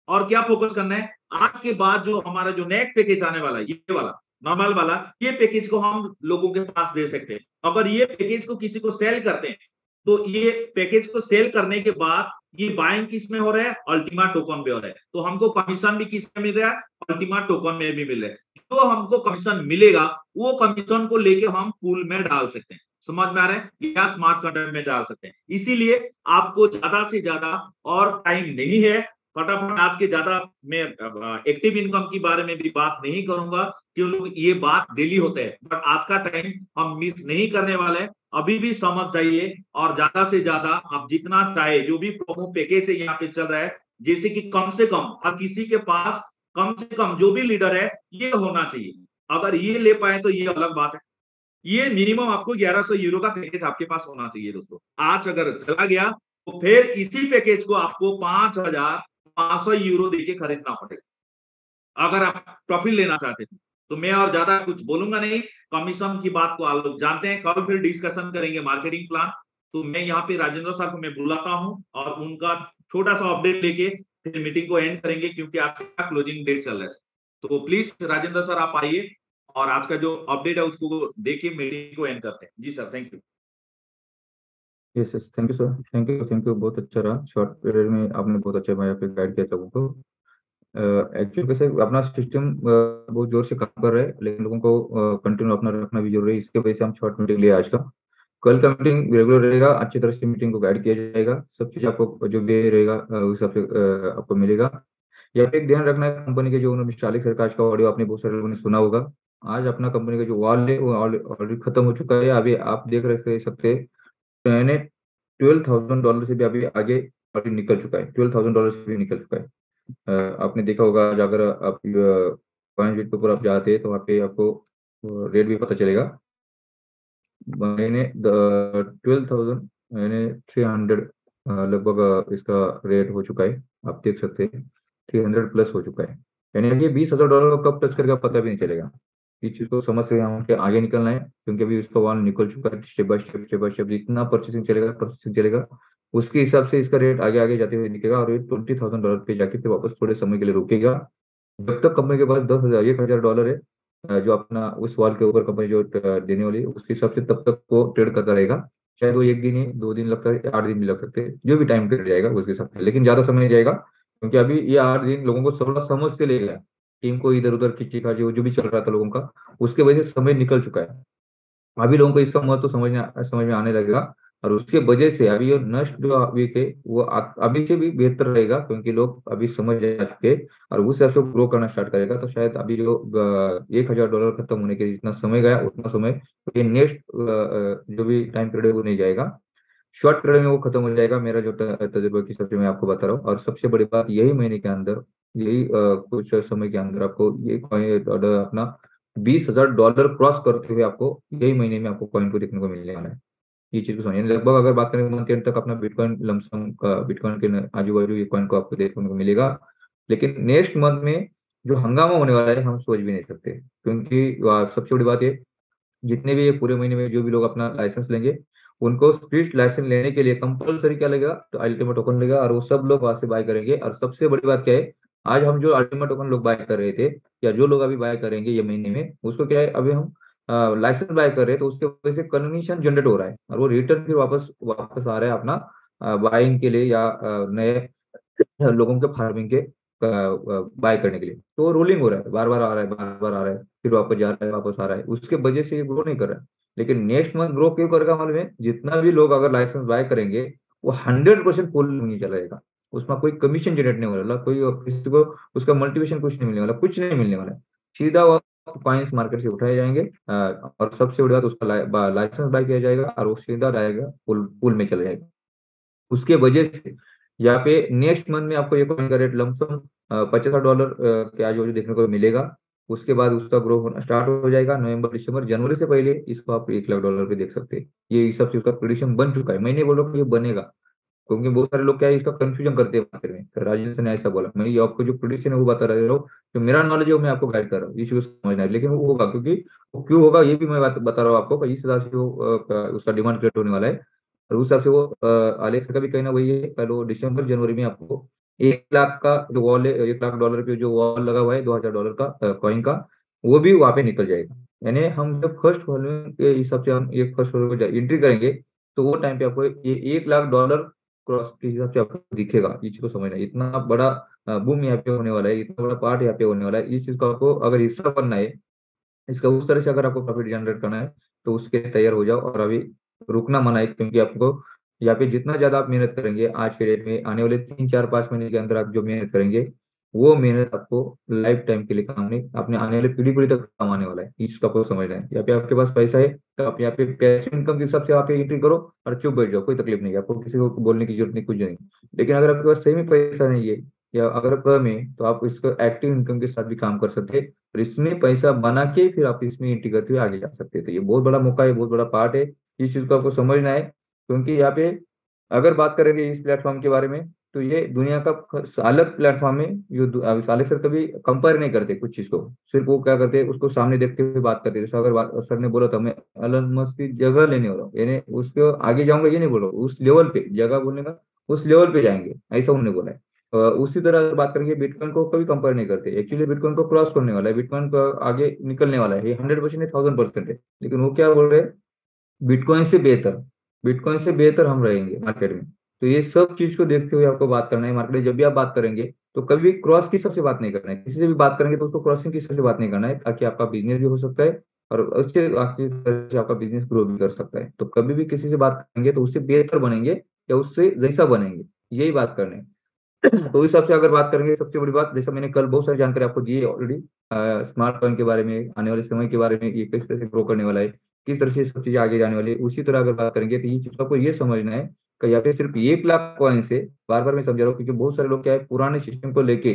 और क्या फोकस करना है, आज के बाद जो हमारा जो नेक्स्ट पैकेज आने वाला है, ये वाला नॉर्मल वाला, ये पैकेज को हम लोगों के पास दे सकते हैं। अगर ये पैकेज को किसी को सेल करते हैं, तो ये पैकेज को सेल करने के बाद ये बाइंग किस में हो रहा है, अल्टीमा टोकन पे हो रहा है, तो हमको कमीशन भी किस में मिल रहा है, अल्टीमा टोकन में भी मिल रहा है। जो हमको कमीशन मिलेगा वो कमीशन को लेके हम पूल में डाल सकते हैं, समझ में आ रहा है, या स्मार्ट कॉन्ट्रैक्ट में डाल सकते हैं। इसीलिए आपको ज्यादा से ज्यादा और टाइम नहीं है, फटाफट आज के ज्यादा मैं एक्टिव इनकम के बारे में भी बात नहीं करूंगा, क्योंकि ये बात डेली होते हैं, बट आज का टाइम हम मिस नहीं करने वाले हैं। अभी भी समझ जाइए और ज्यादा से ज्यादा आप जितना चाहे, जो भी प्रोमो पैकेज है यहाँ पे चल रहा है, जैसे कि कम से कम हर किसी के पास कम से कम जो भी लीडर है ये होना चाहिए। अगर ये ले पाए तो ये अलग बात है। ये मिनिमम आपको 1100 यूरो का पैकेज आपके पास होना चाहिए दोस्तों। आज अगर चला गया तो फिर इसी पैकेज को आपको 5500 यूरो देके खरीदना पड़ेगा अगर आप प्रॉफिट लेना चाहते हैं। तो मैं और ज्यादा कुछ बोलूंगा नहीं, कमीशन की बात को आप लोग जानते हैं, कल फिर डिस्कशन करेंगे मार्केटिंग प्लान। तो मैं यहाँ पे राजेंद्र सर को मैं बुलाता हूँ और उनका छोटा सा अपडेट लेके फिर मीटिंग को एंड करेंगे, क्योंकि आज का क्लोजिंग डेट चल रहा है। तो प्लीज राजेंद्र सर आप आइए और आज का जो अपडेट है उसको देके मीटिंग को एंड करते हैं। जी sir, thank you. Yes yes, thank you sir, thank you, बहुत अच्छा रहा। शॉर्ट पीरियड में आपने बहुत अच्छा भाई पे गाइड किया लोगों को। एक्चुअली कैसे अपना सिस्टम बहुत जोर से काम कर रहा है, लेकिन लोगों को कंटिन्यू अपना रखना भी जरूरी है। इसके वजह से हम शॉर्ट मीटिंग लिया आज का। कल का मीटिंग रेगुलर रहेगा, अच्छी तरह से मीटिंग को गाइड किया जाएगा, सब चीज आपको जो भी रहेगा उस हिसाब से आपको मिलेगा। यहाँ पे एक ध्यान रखना है, कंपनी के जो मिस्टर आलिक सर का आज का ऑडियो आपने बहुत सारे लोगों ने सुना होगा। आज अपना कंपनी का जो वॉल है वो ऑलरेडी खत्म हो चुका है। अभी आप देख रहे सकते मैंने $12,000 से भी अभी आगे अभी निकल चुका है, $12,000 से भी निकल चुका है। आपने देखा होगा, अगर आप पॉइंट के ऊपर आप जाते हैं तो वहाँ पे आपको रेट भी पता चलेगा। मैंने 12,300 लगभग इसका रेट हो चुका है, आप देख सकते हैं 300 प्लस हो चुका है। यानी ये $20,000 को कब टच करके पता भी नहीं चलेगा। इस चीज को समझ के हम के आगे निकलना है, क्योंकि अभी उसका वन निकल चुका है। स्टेप बाय स्टेप जितना परचेसिंग चलेगा उसके हिसाब से इसका रेट आगे आगे जाते हुए दिखेगा, और ये $20,000 पे जाके फिर वापस थोड़े समय के लिए रुकेगा। जब तक कंपनी के पास 1,000 है जो अपना उस वॉल के ऊपर कंपनी जो देने वाली है उसके हिसाब से, तब तक वो ट्रेड करता रहेगा। शायद वो एक दिन ही 2 दिन लगता है, 8 दिन भी लग सकते हैं, जो भी टाइम पीरियड जाएगा उसके हिसाब से, लेकिन ज्यादा समय नहीं जाएगा, क्योंकि अभी ये 8 दिन लोगों को थोड़ा समझ से ले गया। टीम को इधर उधर खींची खा जो भी चल रहा था लोगों का, उसके वजह से समय निकल चुका है। अभी लोगों को इसका महत्व समझ में आने लगेगा, और उसके वजह से अभी ये नष्ट जो वीक है वो अभी से भी बेहतर रहेगा, क्योंकि लोग अभी समझ आ चुके हैं और उस हिसाब से ग्रो करना स्टार्ट करेगा। तो शायद अभी जो $1,000 खत्म होने के जितना समय गया उतना समय ये नेक्स्ट जो भी टाइम पीरियड है वो नहीं जाएगा, शॉर्ट पीरियड में वो खत्म हो जाएगा। मेरा जो तजुर्बा की सबसे मैं आपको बता रहा हूँ, और सबसे बड़ी बात यही महीने के अंदर, यही कुछ समय के अंदर आपको ये ऑर्डर अपना $20,000 क्रॉस करते हुए आपको यही महीने में आपको कॉइन को देखने को मिलने वाला है। ये चीज को समझिए। लगभग अगर बात करें मंथ एंड तक अपना बिटकॉइन लमसम का बिटकॉइन के आजू बाजू ये कॉइन को आपको देखने को मिलेगा। लेकिन नेक्स्ट मंथ में जो हंगामा होने वाला है हम सोच भी नहीं सकते, क्योंकि सबसे बड़ी बात है, जितने भी ये पूरे महीने में जो भी लोग अपना लाइसेंस लेंगे उनको स्प्लिट लाइसेंस लेने के लिए कंपलसरी क्या लगेगा, तो अल्टीमेट टोकन लगेगा, और वो सब लोग वहां से बाय करेंगे। और सबसे बड़ी बात क्या है, आज हम जो अल्टीमेट टोकन लोग बाय कर रहे थे, या जो लोग अभी बाय करेंगे ये महीने में, उसको क्या है, अभी हम लाइसेंस बाय कर रहे हैं तो उसके वजह से कमीशन जनरेट हो रहा है, और वो रिटर्न फिर वापस वापस आ रहा है अपना बाइंग के लिए, या नए लोगों के फार्मिंग के बाय करने के लिए। तो वो रोलिंग हो रहा है, बार बार आ रहा है, बार बार आ रहा है, फिर वापस जा रहा है, वापस आ रहा है, उसके वजह से ये ग्रो नहीं कर रहा है। लेकिन नेक्स्ट मंथ ग्रो क्यों करेगा मालूम है, जितना भी लोग अगर लाइसेंस बाय करेंगे वो 100% फुल नहीं चलाएगा, उसमें कोई कमीशन जनरेट नहीं हो रहा, कोई किसी को उसका मोटिवेशन कुछ नहीं मिलने वाला, कुछ नहीं मिलने वाला है। सीधा वो कॉइन्स मार्केट से उठाए जाएंगे, और सबसे बड़ी बात उसका लाइसेंस बाय किया जाएगा और वो सीधा जाएगा पुल में चला जाएगा। उसके वजह से यहाँ पे नेक्स्ट मंथ में आपको ये कॉइन का रेट लमसम $50 के आजू बाजू देखने को मिलेगा। उसके बाद उसका ग्रो होना स्टार्ट हो जाएगा नवंबर दिसंबर जनवरी से पहले इसको आप $1,00,000 पे देख सकते हैं। ये सब चीज का प्रेडिक्शन बन चुका है, मैं नहीं बोल रहा कि ये बनेगा, क्योंकि बहुत सारे लोग क्या है इसका कंफ्यूजन करते हैं मार्केट में। तो राजेंद्र ने ऐसा बोला, मैं ये आपको जो प्रेडिक्शन है वो बता रहा हूँ, जो मेरा नॉलेज है वो मैं आपको गाइड कर रहा हूँ, इस चीज को समझना है। लेकिन वो होगा, क्योंकि वो क्यों होगा ये भी मैं बात बता रहा हूँ आपको, इस हिसाब से वो उसका डिमांड क्रिएट होने वाला है। और उस हिसाब से वो अलेक्सा का भी कहना वही है, कल वो दिसंबर जनवरी में आपको 1 लाख का जो वॉल है, $1,00,000 पे जो वॉल लगा हुआ है $2,000 का कॉइन का, वो भी वहां पे निकल जाएगा। यानी हम जब फर्स्ट वॉल्यूम के हिसाब से हम एक फर्स्ट वॉल्यूम को एंट्री करेंगे तो वो टाइम पे आपको ये $1 लाख क्रॉस के हिसाब से आपको दिखेगा। इस चीज को समझना है, इतना बड़ा बूम यहाँ पे होने वाला है, इतना बड़ा पार्ट यहाँ पे होने वाला है। इस चीज को आपको अगर हिस्सा बनना है इसका, उस तरह से अगर आपको प्रॉफिट जनरेट करना है तो उसके लिए तैयार हो जाओ। और अभी रुकना मना है, क्योंकि आपको यहाँ पे जितना ज्यादा आप मेहनत करेंगे आज के डेट में, आने वाले 3 4 5 महीने के अंदर आप जो मेहनत करेंगे वो मेहनत आपको लाइफ टाइम के लिए काम नहीं, अपने आने वाले पीढ़ी पीढ़ी तक काम आने वाला है। इसका आपको समझना है। यहाँ पे आपके पास पैसा है तो आप यहाँ पे पैसिव इनकम के हिसाब से आप एंट्री करो और चुप बैठ जाओ, कोई तकलीफ नहीं है, आपको किसी को बोलने की जरूरत नहीं, कुछ नहीं। लेकिन अगर आपके पास सही में पैसा नहीं है या अगर कम है तो आप इसको एक्टिव इनकम के साथ भी काम कर सकते हैं, और इसमें पैसा बना के फिर आप इसमें एंट्री करते हुए आगे जा सकते हैं। तो ये बहुत बड़ा मौका है, बहुत बड़ा पार्ट है, इस चीज को आपको समझना है। क्योंकि यहाँ पे अगर बात करेंगे इस प्लेटफॉर्म के बारे में तो ये दुनिया का अलग प्लेटफॉर्म है। ये साले सर कभी कंपेयर नहीं करते कुछ चीज को, सिर्फ वो क्या करते हैं उसको सामने देखते हुए बात करते हैं। जैसे अगर सर ने बोला था मैं एलन मस्क की जगह लेने वाला हूँ, यानी उसको आगे जाऊंगा ये नहीं बोला, उस लेवल पे जगह बोलने का, उस लेवल पे जाएंगे ऐसा उन्होंने बोला है। उसी तरह अगर बात करेंगे बिटकॉइन को कभी कंपेयर नहीं करते, एक्चुअली बिटकॉइन को क्रॉस करने वाला है, बिटकॉइन को आगे निकलने वाला है, ये 100% है, 1000% है। लेकिन वो क्या बोल रहे हैं, बिटकॉइन से बेहतर, बिटकॉइन से बेहतर हम रहेंगे मार्केट में। तो ये सब चीज को देखते हुए आपको बात करना है मार्केट में। जब भी आप बात करेंगे तो कभी क्रॉस की सबसे बात नहीं करना है, किसी से भी बात करेंगे तो उसको क्रॉसिंग की सबसे बात नहीं करना है, ताकि आपका बिजनेस भी हो सकता है और उसके आपकी तरह से आपका बिजनेस ग्रो भी कर सकता है। तो कभी भी किसी से बात करेंगे तो उससे बेहतर बनेंगे या उससे जैसा बनेंगे, यही बात करना है। तो इस हिसाब से अगर बात करेंगे, सबसे बड़ी बात जैसे मैंने कल बहुत सारी जानकारी आपको दी है ऑलरेडी, स्मार्टफोन के बारे में, आने वाले समय के बारे में, ये किस तरह से ग्रो करने वाला है, किस तरह से सब चीजें आगे जाने वाली है। उसी तरह अगर बात करेंगे तो ये चीज आपको ये समझना है कि यहाँ पे सिर्फ 1 लाख कॉइन से, बार बार मैं समझा रहा हूँ क्योंकि बहुत सारे लोग क्या है पुराने सिस्टम को लेके,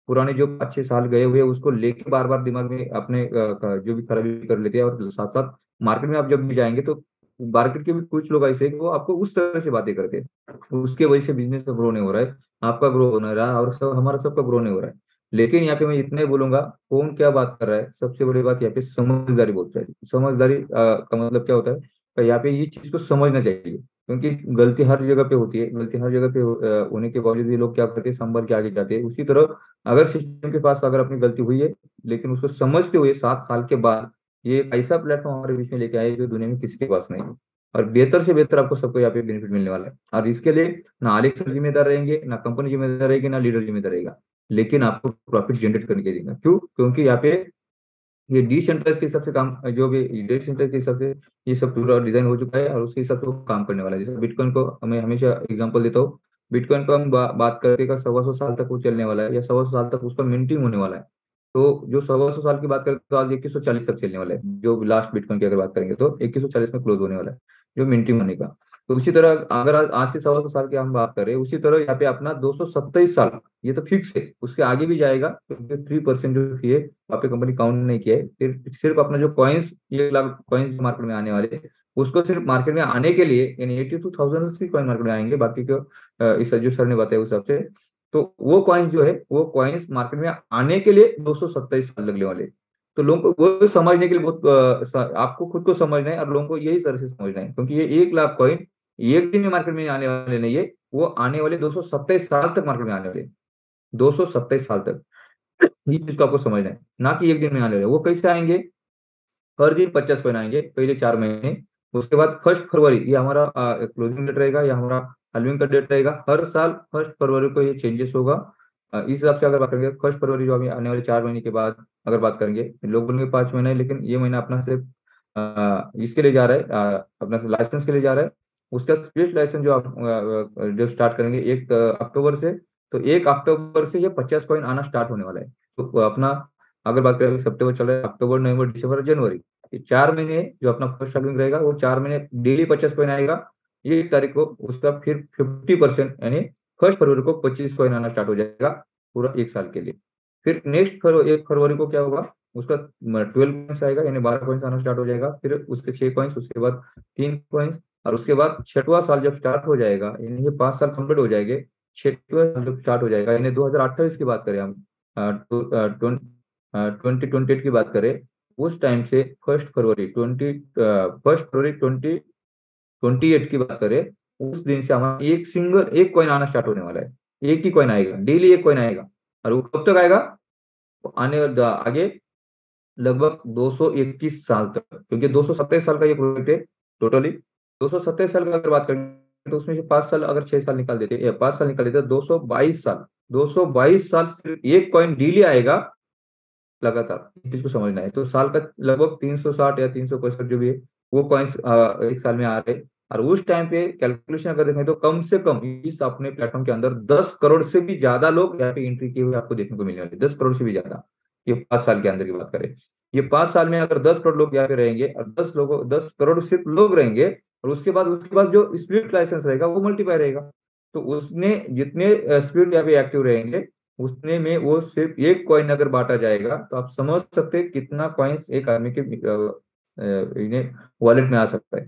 पुराने जो 5 6 साल गए हुए हैं उसको लेके बार बार दिमाग में अपने जो भी खराबी कर लेते हैं। और साथ साथ मार्केट में आप जब भी जाएंगे तो मार्केट के भी कुछ लोग ऐसे हैं कि वो आपको उस तरह से बातें करते हैं, उसके वजह से बिजनेस का ग्रो नहीं हो रहा है, आपका ग्रो होना रहा और सब हमारा सबका ग्रो नहीं हो रहा है। लेकिन यहाँ पे मैं इतना ही बोलूंगा, कौन क्या बात कर रहा है, सबसे बड़ी बात यहाँ पे समझदारी बोलता है। समझदारी का मतलब क्या होता है कि यहाँ पे ये चीज को समझना चाहिए, क्योंकि गलती हर जगह पे होती है, गलती हर जगह पे होने के बावजूद भी लोग क्या करते हैं, संभल के आगे जाते हैं। उसी तरह अगर सिस्टम के पास अगर अपनी गलती हुई है लेकिन उसको समझते हुए 7 साल के बाद ये एक ऐसा प्लेटफॉर्म हमारे बीच में लेके आए जो दुनिया में किसी के पास नहीं है, और बेहतर से बेहतर आपको सबको यहाँ पे बेनिफिट मिलने वाला है। और इसके लिए ना आलिक सर जिम्मेदार रहेंगे, ना कंपनी जिम्मेदार रहेगी, ना लीडर जिम्मेदार रहेगा, लेकिन आपको प्रॉफिट जनरेट करने के देगा। क्यों? क्योंकि यहाँ पे ये डिसेंट्रलाइज के हिसाब से काम, जो भी डिसेंट्रलाइज के हिसाब से ये सब पूरा डिजाइन हो चुका है और उसके हिसाब से वो काम करने वाला है। जैसे बिटकॉइन को मैं हमेशा एग्जांपल देता हूँ, बिटकॉइन को हम बात करते का 125 साल तक वो चलने वाला है या 125 साल तक उसका मिंटिंग होने वाला है। तो जो 125 साल की बात करें तो आज 2140 तक चलने वाला है, जो लास्ट बिटकॉइन की अगर बात करेंगे तो 2140 में क्लोज होने वाला है जो मिंटिंग होने का। तो उसी तरह अगर आज से 125 साल की हम बात करें, उसी तरह यहाँ पे अपना 227 साल, ये तो फिक्स है, उसके आगे भी जाएगा क्योंकि 3% जो फी है वहाँ पे कंपनी काउंट नहीं किया है। फिर सिर्फ अपना जो कॉइन्स, 1 लाख कॉइन्स मार्केट में आने वाले हैं, उसको सिर्फ मार्केट में आने के लिए यानी 82,000 से कॉइन मार्केट में आएंगे, बाकी को इस जो सर ने बताया उस हिसाब से। तो वो कॉइन्स जो है वो कॉइन्स मार्केट में आने के लिए 227 साल लगने वाले। तो लोगों को वो समझने के लिए बहुत आपको खुद को समझना है और लोगों को यही तरह से समझना है, क्योंकि ये 1 लाख कॉइन एक दिन में मार्केट में आने वाले नहीं है, वो आने वाले 227 साल तक मार्केट में आने वाले, 227 साल तक। ये चीज को आपको समझना है, ना कि एक दिन में आने वाले। वो कैसे आएंगे? हर दिन 50 कॉइन आएंगे पहले 4 महीने, उसके बाद 1 फरवरी ये हमारा क्लोजिंग डेट रहेगा या हमारा हलविंग का डेट रहेगा। हर साल 1 फरवरी को ये चेंजेस होगा। इस हिसाब से अगर बात करेंगे 1 फरवरी जो अभी आने वाले 4 महीने के बाद अगर बात करेंगे, लोग बोलेंगे 5 महीने, लेकिन ये महीना अपना सिर्फ इसके लिए जा रहा है, अपना लाइसेंस के लिए जा रहा है। उसका स्प्लिट लाइसेंस जो आप जो स्टार्ट करेंगे 1 अक्टूबर से, तो 1 अक्टूबर से ये 50 कॉइन आना स्टार्ट होने वाला है। तो अपना अगर बात करें सितंबर चल रहा है, अक्टूबर नवंबर दिसंबर जनवरी, ये 4 महीने जो अपना फर्स्ट स्टार्टिंग रहेगा वो 4 महीने डेली 50 कॉइन आएगा। ये 1 तारीख को उसका फिर 50% यानी 1 फरवरी को 25 कॉइन आना स्टार्ट हो जाएगा पूरा 1 साल के लिए। फिर नेक्स्ट 1 फरवरी को क्या होगा, उसका 12 कॉइन्स आएगा यानी 12 कॉइन्स आना स्टार्ट हो जाएगा। फिर उसके 6 कॉइन्स, उसके बाद 3 कॉइन्स, और उसके बाद 6वां साल जब स्टार्ट हो जाएगा यानी ये 5 साल कंप्लीट हो जाएंगे, 6वां जब स्टार्ट हो जाएगा यानी 2028 की बात करें हम, 2028 की बात करें, उस टाइम से 1 फरवरी 2028 की बात करें, उस दिन से हमारा एक कॉइन आना स्टार्ट होने वाला है। एक ही कॉइन आएगा, डेली एक कॉइन आएगा। और वो कब तक आएगा? तो आगे लगभग 221 साल तक, क्योंकि 227 साल का ये प्रोजेक्ट है टोटली। 227 साल की अगर बात करें तो उसमें से 5 साल अगर 6 साल निकाल देते या 5 साल निकाल देते, 222 साल, 222 साल सिर्फ एक कॉइन डेली आएगा लगातार। इस चीज को समझना है। तो साल का लगभग 360 या 365 जो भी है वो कॉइन्स एक साल में आ रहे। और उस टाइम पे कैलकुलेशन अगर देखें तो कम से कम इस अपने प्लेटफॉर्म के अंदर 10 करोड़ से भी ज्यादा लोग यहाँ पे एंट्री किए हुए आपको देखने को मिलने वाले, 10 करोड़ से भी ज्यादा। ये 5 साल के अंदर की बात करें, ये 5 साल में अगर 10 करोड़ लोग यहाँ पे रहेंगे और 10 लोगों 10 करोड़ सिर्फ लोग रहेंगे, और उसके बाद जो स्प्लिट लाइसेंस रहेगा वो मल्टीप्लाई रहेगा। तो उसने जितने स्प्लिट यहाँ पे एक्टिव रहेंगे उतने में वो सिर्फ एक कॉइन अगर बांटा जाएगा तो आप समझ सकते हैं कितना कॉइन्स एक आदमी के इन्हें वॉलेट में आ सकता है,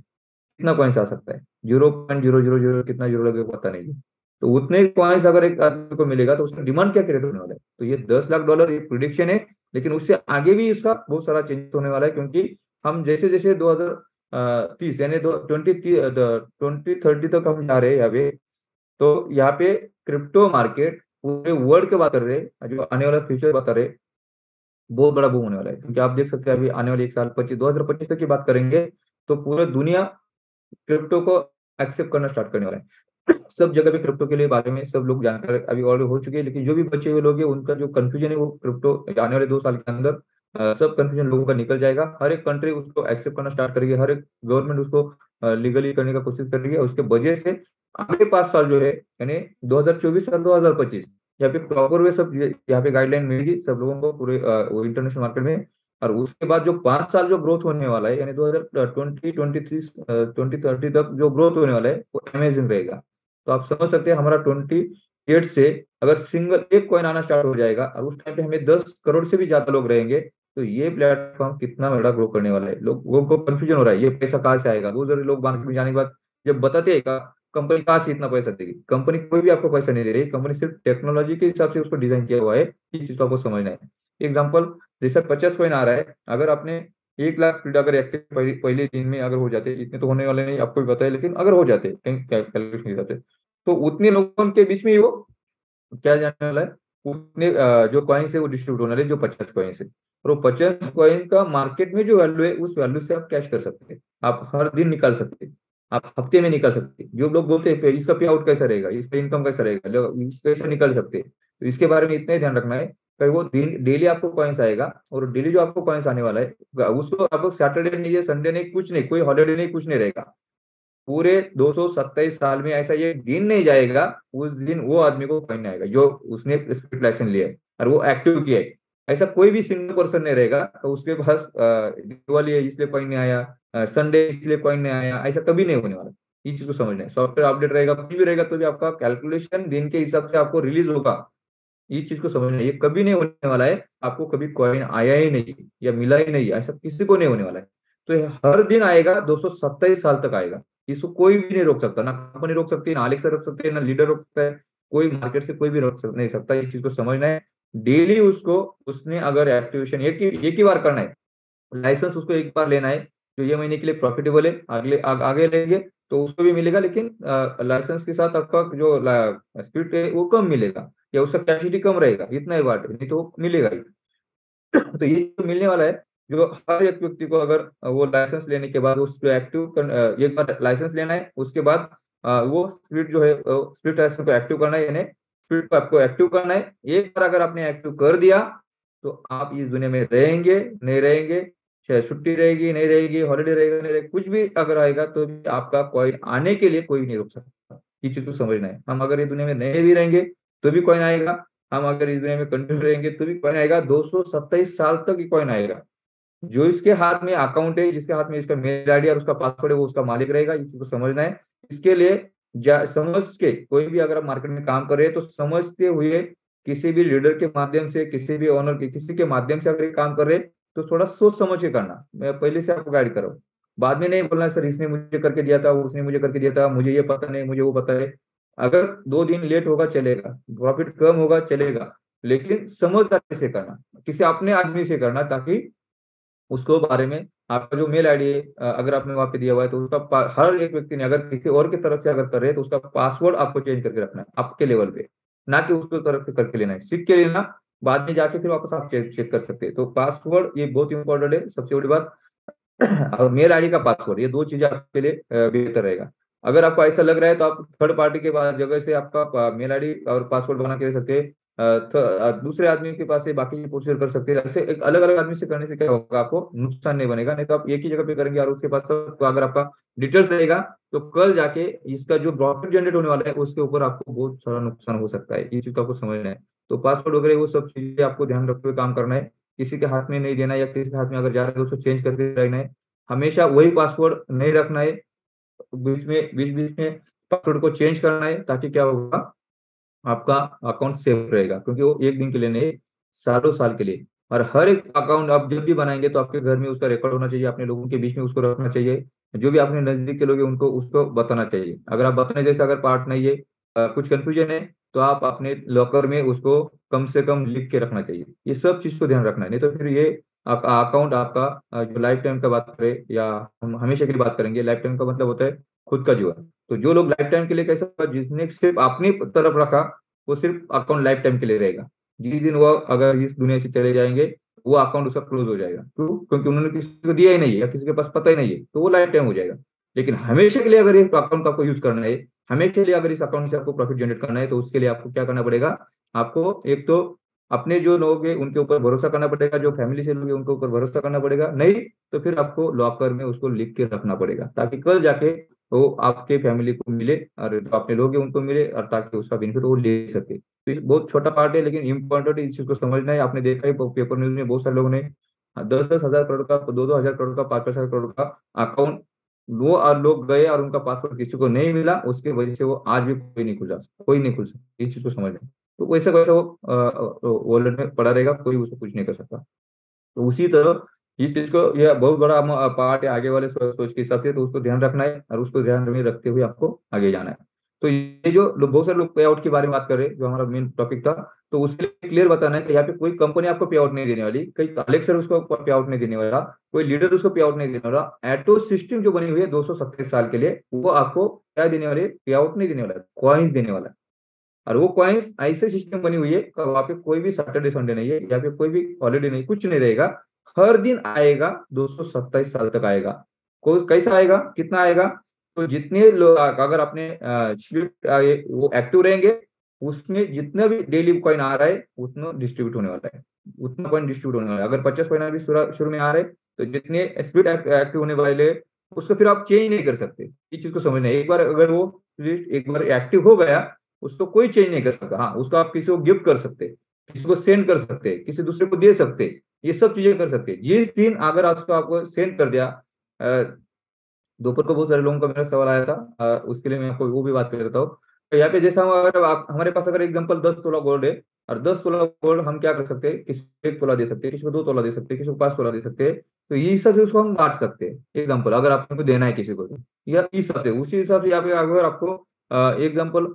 कितना कॉइन्स आ सकता है। 0.000 कितना जीरो लगेगा पता नहीं है। तो उतने कॉइन्स अगर एक आदमी को मिलेगा तो उसका डिमांड क्या क्रिएट होने वाला है। तो ये $10 लाख एक प्रिडिक्शन है, लेकिन उससे आगे भी इसका बहुत सारा चेंज होने वाला है, क्योंकि हम जैसे जैसे 2030 यानी 2030 तक हम जा रहे हैं यहाँ पे। तो यहाँ पे क्रिप्टो मार्केट पूरे वर्ल्ड के बात कर रहे हैं, जो आने वाला फ्यूचर बता रहे हैं, बहुत बड़ा बूम होने वाला है। क्योंकि आप देख सकते हैं अभी आने वाले एक साल 2025 तक की बात करेंगे तो पूरे दुनिया क्रिप्टो को एक्सेप्ट करना स्टार्ट करने वाला है। सब जगह पे क्रिप्टो के लिए बारे में सब लोग जानकार अभी ऑलरेडी हो चुके हैं, लेकिन जो भी बचे हुए लोग हैं उनका जो कंफ्यूजन है वो क्रिप्टो आने वाले 2 साल के अंदर सब कंफ्यूजन लोगों का निकल जाएगा। हर एक कंट्री उसको एक्सेप्ट करना स्टार्ट करेगी, हर एक गवर्नमेंट उसको लीगली करने का कोशिश करेगी, और उसके वजह से अगले 5 साल जो है यानी 2024 और 2025 यहाँ पे प्रॉपर वे सब यहाँ पे गाइडलाइन मिलेगी सब लोगों को पूरे इंटरनेशनल मार्केट में। और उसके बाद जो 5 साल जो ग्रोथ होने वाला है यानी 2030 तक जो ग्रोथ होने वाला है वो अमेजिंग रहेगा। तो आप समझ सकते हैं हमारा 28 से अगर सिंगल एक कॉइन आना स्टार्ट हो जाएगा और उस टाइम पे हमें 10 करोड़ से भी ज्यादा लोग रहेंगे, तो ये प्लेटफॉर्म कितना बड़ा ग्रो करने वाला है। लोगों को कंफ्यूजन हो रहा है ये पैसा कहाँ से आएगा। बहुत सारे लोग मार्केट में जाने के बाद जब बताते हैं कंपनी कहाँ से इतना पैसा देगी, कंपनी कोई भी आपको पैसा नहीं दे रही, कंपनी सिर्फ टेक्नोलॉजी के हिसाब से उसको डिजाइन किया हुआ है। इस चीज को आपको समझना है। एग्जाम्पल जैसे 50 कॉइन आ रहा है, अगर आपने 1 लाख स्पीड अगर एक्टिव पहले दिन में अगर हो जाते, इतने तो होने वाले नहीं आपको भी पता है, लेकिन अगर हो जाते कहीं कैलकुलेशन जाते तो उतने लोगों के बीच में ही वो क्या जाने वाला है, उतने जो कॉइन्स है वो डिस्ट्रीब्यूट होने वाले जो 50 कॉइन्स है। और वो 50 कॉइन का मार्केट में जो वैल्यू है उस वैल्यू से आप कैश कर सकते हैं, आप हर दिन निकाल सकते हैं, आप हफ्ते में निकाल सकते हैं। जो लोग बोलते हैं इसका पे आउट कैसा रहेगा, इसका इनकम कैसा रहेगा, लोग कैसे निकाल सकते हैं, तो इसके बारे में इतना ही ध्यान रखना है कि वो दिन डेली आपको कॉइन्स आएगा, और डेली जो आपको कॉइन्स आने वाला है उसको आपको सैटरडे नहीं है, संडे नहीं, कुछ नहीं, कोई हॉलीडे नहीं, कुछ नहीं रहेगा। पूरे 227 साल में ऐसा ये दिन नहीं जाएगा उस दिन वो आदमी को कॉइन नहीं आएगा जो उसने स्पिरिट लाइसेंस लिया है और वो एक्टिव किया है। ऐसा कोई भी सिंगल पर्सन नहीं रहेगा तो उसके पास दिवाली है इसलिए कॉइन नहीं आया, संडे इसलिए कॉइन नहीं आया, ऐसा कभी नहीं होने वाला। ये चीज को समझना है। सॉफ्टवेयर अपडेट रहेगा कुछ भी रहेगा तो भी आपका कैलकुलेशन दिन के हिसाब से आपको रिलीज होगा। ये चीज को समझना है, ये कभी नहीं होने वाला है आपको कभी कॉइन आया ही नहीं या मिला ही नहीं, ऐसा किसी को नहीं होने वाला है। तो ये हर दिन आएगा, 227 साल तक आएगा। इसको कोई भी नहीं रोक सकता, ना कंपनी रोक सकती है, ना अलेक्सा रोक सकती है, ना लीडर रोक सकता है, कोई मार्केट से कोई भी नहीं सकता। ये चीज को समझना है। डेली उसको उसने अगर एक्टिवेशन एक ही बार करना है, लाइसेंस उसको एक बार लेना है, जो ये महीने के लिए प्रॉफिटेबल है आगे लेंगे तो उसको भी मिलेगा, लेकिन लाइसेंस के साथ आपका जो स्पीड है वो कम मिलेगा या उसका कैपेसिटी कम रहेगा, इतना ही बात है, नहीं तो मिलेगा ही। तो ये जो मिलने वाला है, जो हर एक व्यक्ति को अगर वो लाइसेंस लेने के बाद उस एक बार लाइसेंस लेना है, उसके बाद वो स्प्लिट जो है स्प्लिट लाइसेंस को एक्टिव करना है, यानी स्प्लिट को आपको एक्टिव करना है। एक बार अगर आपने एक्टिव कर दिया तो आप इस दुनिया में रहेंगे नहीं रहेंगे, चाहे छुट्टी रहेगी नहीं रहेगी, हॉलीडे रहेगा नहीं रहेगा, कुछ भी अगर आएगा तो भी आपका कॉइन आने के लिए कोई नहीं रोक सकता। ये चीज को समझना है। हम अगर ये दुनिया में नहीं भी रहेंगे तो भी कॉइन आएगा, हम अगर इस दुनिया में कंटिन्यू रहेंगे तो भी कॉइन आएगा, 227 साल तक ही कॉइन आएगा। जो इसके हाथ में अकाउंट है, जिसके हाथ में इसका मेल आईडी और उसका पासवर्ड है वो उसका मालिक रहेगा। इस चीज को समझना है। इसके लिए समझ के कोई भी अगर आप मार्केट में काम कर रहे हैं तो समझते हुए किसी भी लीडर के माध्यम से, किसी भी ओनर के किसी के माध्यम से अगर ये काम कर रहे हैं तो थोड़ा सोच समझ के करना। मैं पहले से आपको गाइड कर रहा हूँ, बाद में नहीं बोलना सर इसने मुझे करके दिया था, उसने मुझे करके दिया था, मुझे ये पता नहीं, मुझे वो पता है। अगर 2 दिन लेट होगा चलेगा, प्रॉफिट कम होगा चलेगा, लेकिन समझदारी से करना, किसी अपने आदमी से करना, ताकि उसको बारे में आपका जो मेल आईडी है अगर आपने वहां पे दिया हुआ है तो उसका हर एक व्यक्ति ने अगर किसी और की तरफ से अगर कर रहे हैं तो उसका पासवर्ड आपको चेंज करके रखना है आपके लेवल पे, ना कि उसको तरफ से करके लेना है, सीख के लेना। बाद में जाके फिर वापस आप चेक चेक कर सकते हैं। तो पासवर्ड ये बहुत इंपॉर्टेंट है, सबसे बड़ी बात। और मेल आईडी का पासवर्ड, ये दो चीजें आपके लिए बेहतर रहेगा। अगर आपको ऐसा लग रहा है तो आप थर्ड पार्टी के पास जगह से आपका मेल आईडी और पासवर्ड बना के दे सकते हैं। दूसरे आदमी के पास से बाकी की प्रोसीजर कर सकते हैं। ऐसे एक अलग अलग आदमी से करने से क्या होगा, आपको नुकसान नहीं बनेगा। नहीं तो आप एक ही जगह पे करेंगे और उसके पास तो अगर आपका डिटेल्स रहेगा तो कल जाके इसका जो प्रॉफिट जनरेट होने वाला है उसके ऊपर आपको बहुत सारा नुकसान हो सकता है। ये चीज को आपको समझना है। तो पासवर्ड वगैरह वो सब चीजें आपको ध्यान रखते हुए काम करना है। किसी के हाथ में नहीं देना, या किसी के हाथ में अगर जा रहा है तो उसको चेंज करके रहना है। हमेशा वही पासवर्ड नहीं रखना है। बीच बीच में पासवर्ड को चेंज करना है, ताकि क्या होगा, आपका अकाउंट सेफ रहेगा। क्योंकि वो एक दिन के लिए नहीं, सालों साल के लिए। और हर एक अकाउंट आप जब भी बनाएंगे तो आपके घर में उसका रिकॉर्ड होना चाहिए, अपने लोगों के बीच में उसको रखना चाहिए। जो भी अपने नजदीक के लोग हैं उनको उसको बताना चाहिए। अगर आप बताने जैसे अगर पार्ट नहीं है, कुछ कंफ्यूजन है, तो आप अपने लॉकर में उसको कम से कम लिख के रखना चाहिए। ये सब चीज को ध्यान रखना है। नहीं तो फिर ये अकाउंट आपका जो लाइफ टाइम का बात करें, या हम हमेशा के लिए बात करेंगे, लाइफ टाइम का मतलब होता है खुद का जीवन। तो जो लोग लाइफ टाइम के लिए, कैसा होगा, जिसने सिर्फ अपनी तरफ रखा, वो सिर्फ अकाउंट लाइफ टाइम के लिए रहेगा। जिस दिन वो अगर इस दुनिया से चले जाएंगे, वो अकाउंट उसका क्लोज हो जाएगा। क्यों? क्योंकि उन्होंने किसी को दिया ही नहीं है, या किसी के पास पता ही नहीं है, तो वो लाइफ टाइम हो जाएगा। लेकिन हमेशा के लिए अगर ये अकाउंट आपको यूज करना है, हमेशा के लिए अगर इस अकाउंट से आपको प्रॉफिट जनरेट करना है, तो उसके लिए आपको क्या करना पड़ेगा, आपको एक तो अपने जो लोग हैं उनके ऊपर भरोसा करना पड़ेगा, जो फैमिली से लोग हैं उनके ऊपर भरोसा करना पड़ेगा। नहीं तो फिर आपको लॉकर में उसको लिख के रखना पड़ेगा, ताकि कल जाके वो आपके फैमिली को मिले, और जो अपने लोग हैं उनको मिले, और ताकि उसका बेनिफिट वो ले सके। तो ये बहुत छोटा पार्ट है, लेकिन इम्पोर्टेंट है। इस चीज को समझना है। आपने देखा है पेपर न्यूज में बहुत सारे लोगों ने 10-10 हजार करोड़ का, 2-2 हजार करोड़ का, 5-5 हजार करोड़ का अकाउंट, वो और लोग गए और उनका पासवर्ड किसी को नहीं मिला, उसके वजह से वो आज भी कोई नहीं खुल सकता। इस चीज को समझना है। तो वैसे वैसे वो वॉलेट में पड़ा रहेगा, कोई उसको कुछ नहीं कर सकता। तो उसी तरह इस चीज को, यह बहुत बड़ा पार्ट है आगे वाले सोच के हिसाब से, तो उसको ध्यान रखना है, और उसको ध्यान में रखते हुए आपको आगे जाना है। तो ये जो बहुत सारे लोग पे आउट के बारे में बात कर रहे हैं, जो हमारा मेन टॉपिक था, तो उसके लिए क्लियर बताना है कि यहाँ पे कोई कंपनी आपको पे आउट नहीं देने वाली, कोई अलेक्सर उसको पे आउट नहीं देने वाला, कोई लीडर उसको पे आउट नहीं देने वाला। एटो सिस्टम जो बनी हुई है 227 साल के लिए, वो आपको क्या देने वाले, पे आउट नहीं देने वाला, कॉइन्स देने वाला है। और वो कॉइन्स ऐसे सिस्टम बनी हुई है कि वहां पे कोई भी सैटरडे संडे नहीं है, या फिर कोई भी हॉलीडे नहीं, कुछ नहीं रहेगा। हर दिन आएगा, 227 साल तक आएगा। कोई कैसा आएगा, कितना आएगा, तो जितने लोग अगर अपने स्प्लिट वो एक्टिव रहेंगे, उसमें जितना भी डेली कॉइन आ रहा है उतना डिस्ट्रीब्यूट होने वाला है, उतना कॉइन डिस्ट्रीब्यूट होने वाला है। अगर 50 कॉइन अभी शुरू में आ रहे, तो जितने स्प्लिट एक्टिव होने वाले, उसको फिर आप चेंज नहीं कर सकते। इस चीज को समझना है। एक बार अगर वो लिस्ट एक बार एक्टिव हो गया, उसको कोई चेंज नहीं कर सकता। हाँ, उसको आप किसी को गिफ्ट कर सकते, किसी को सेंड कर सकते, किसी दूसरे को दे सकते, ये सब चीजें कर सकते। जिस दिन अगर उसको आपको सेंड कर दिया, दोपहर को बहुत सारे लोगों का मेरा सवाल आया था, उसके लिए मैं आपको वो भी बात कर देता हूँ। तो यहाँ पे जैसा अगर आप हमारे पास अगर एग्जांपल 10 तोला गोल्ड है, और 10 तोला गोल्ड हम क्या कर सकते हैं, किसी को 1 तोला दे सकते हैं, किसी को 2 तोला दे सकते हैं, किसी को 5 तोला दे सकते हैं। तो ये हिसाब से उसको हम बांट सकते हैं। एग्जाम्पल अगर आपको देना है किसी को, या इस हिसाब से, उसी हिसाब से यहाँ पे अगर आपको एग्जाम्पल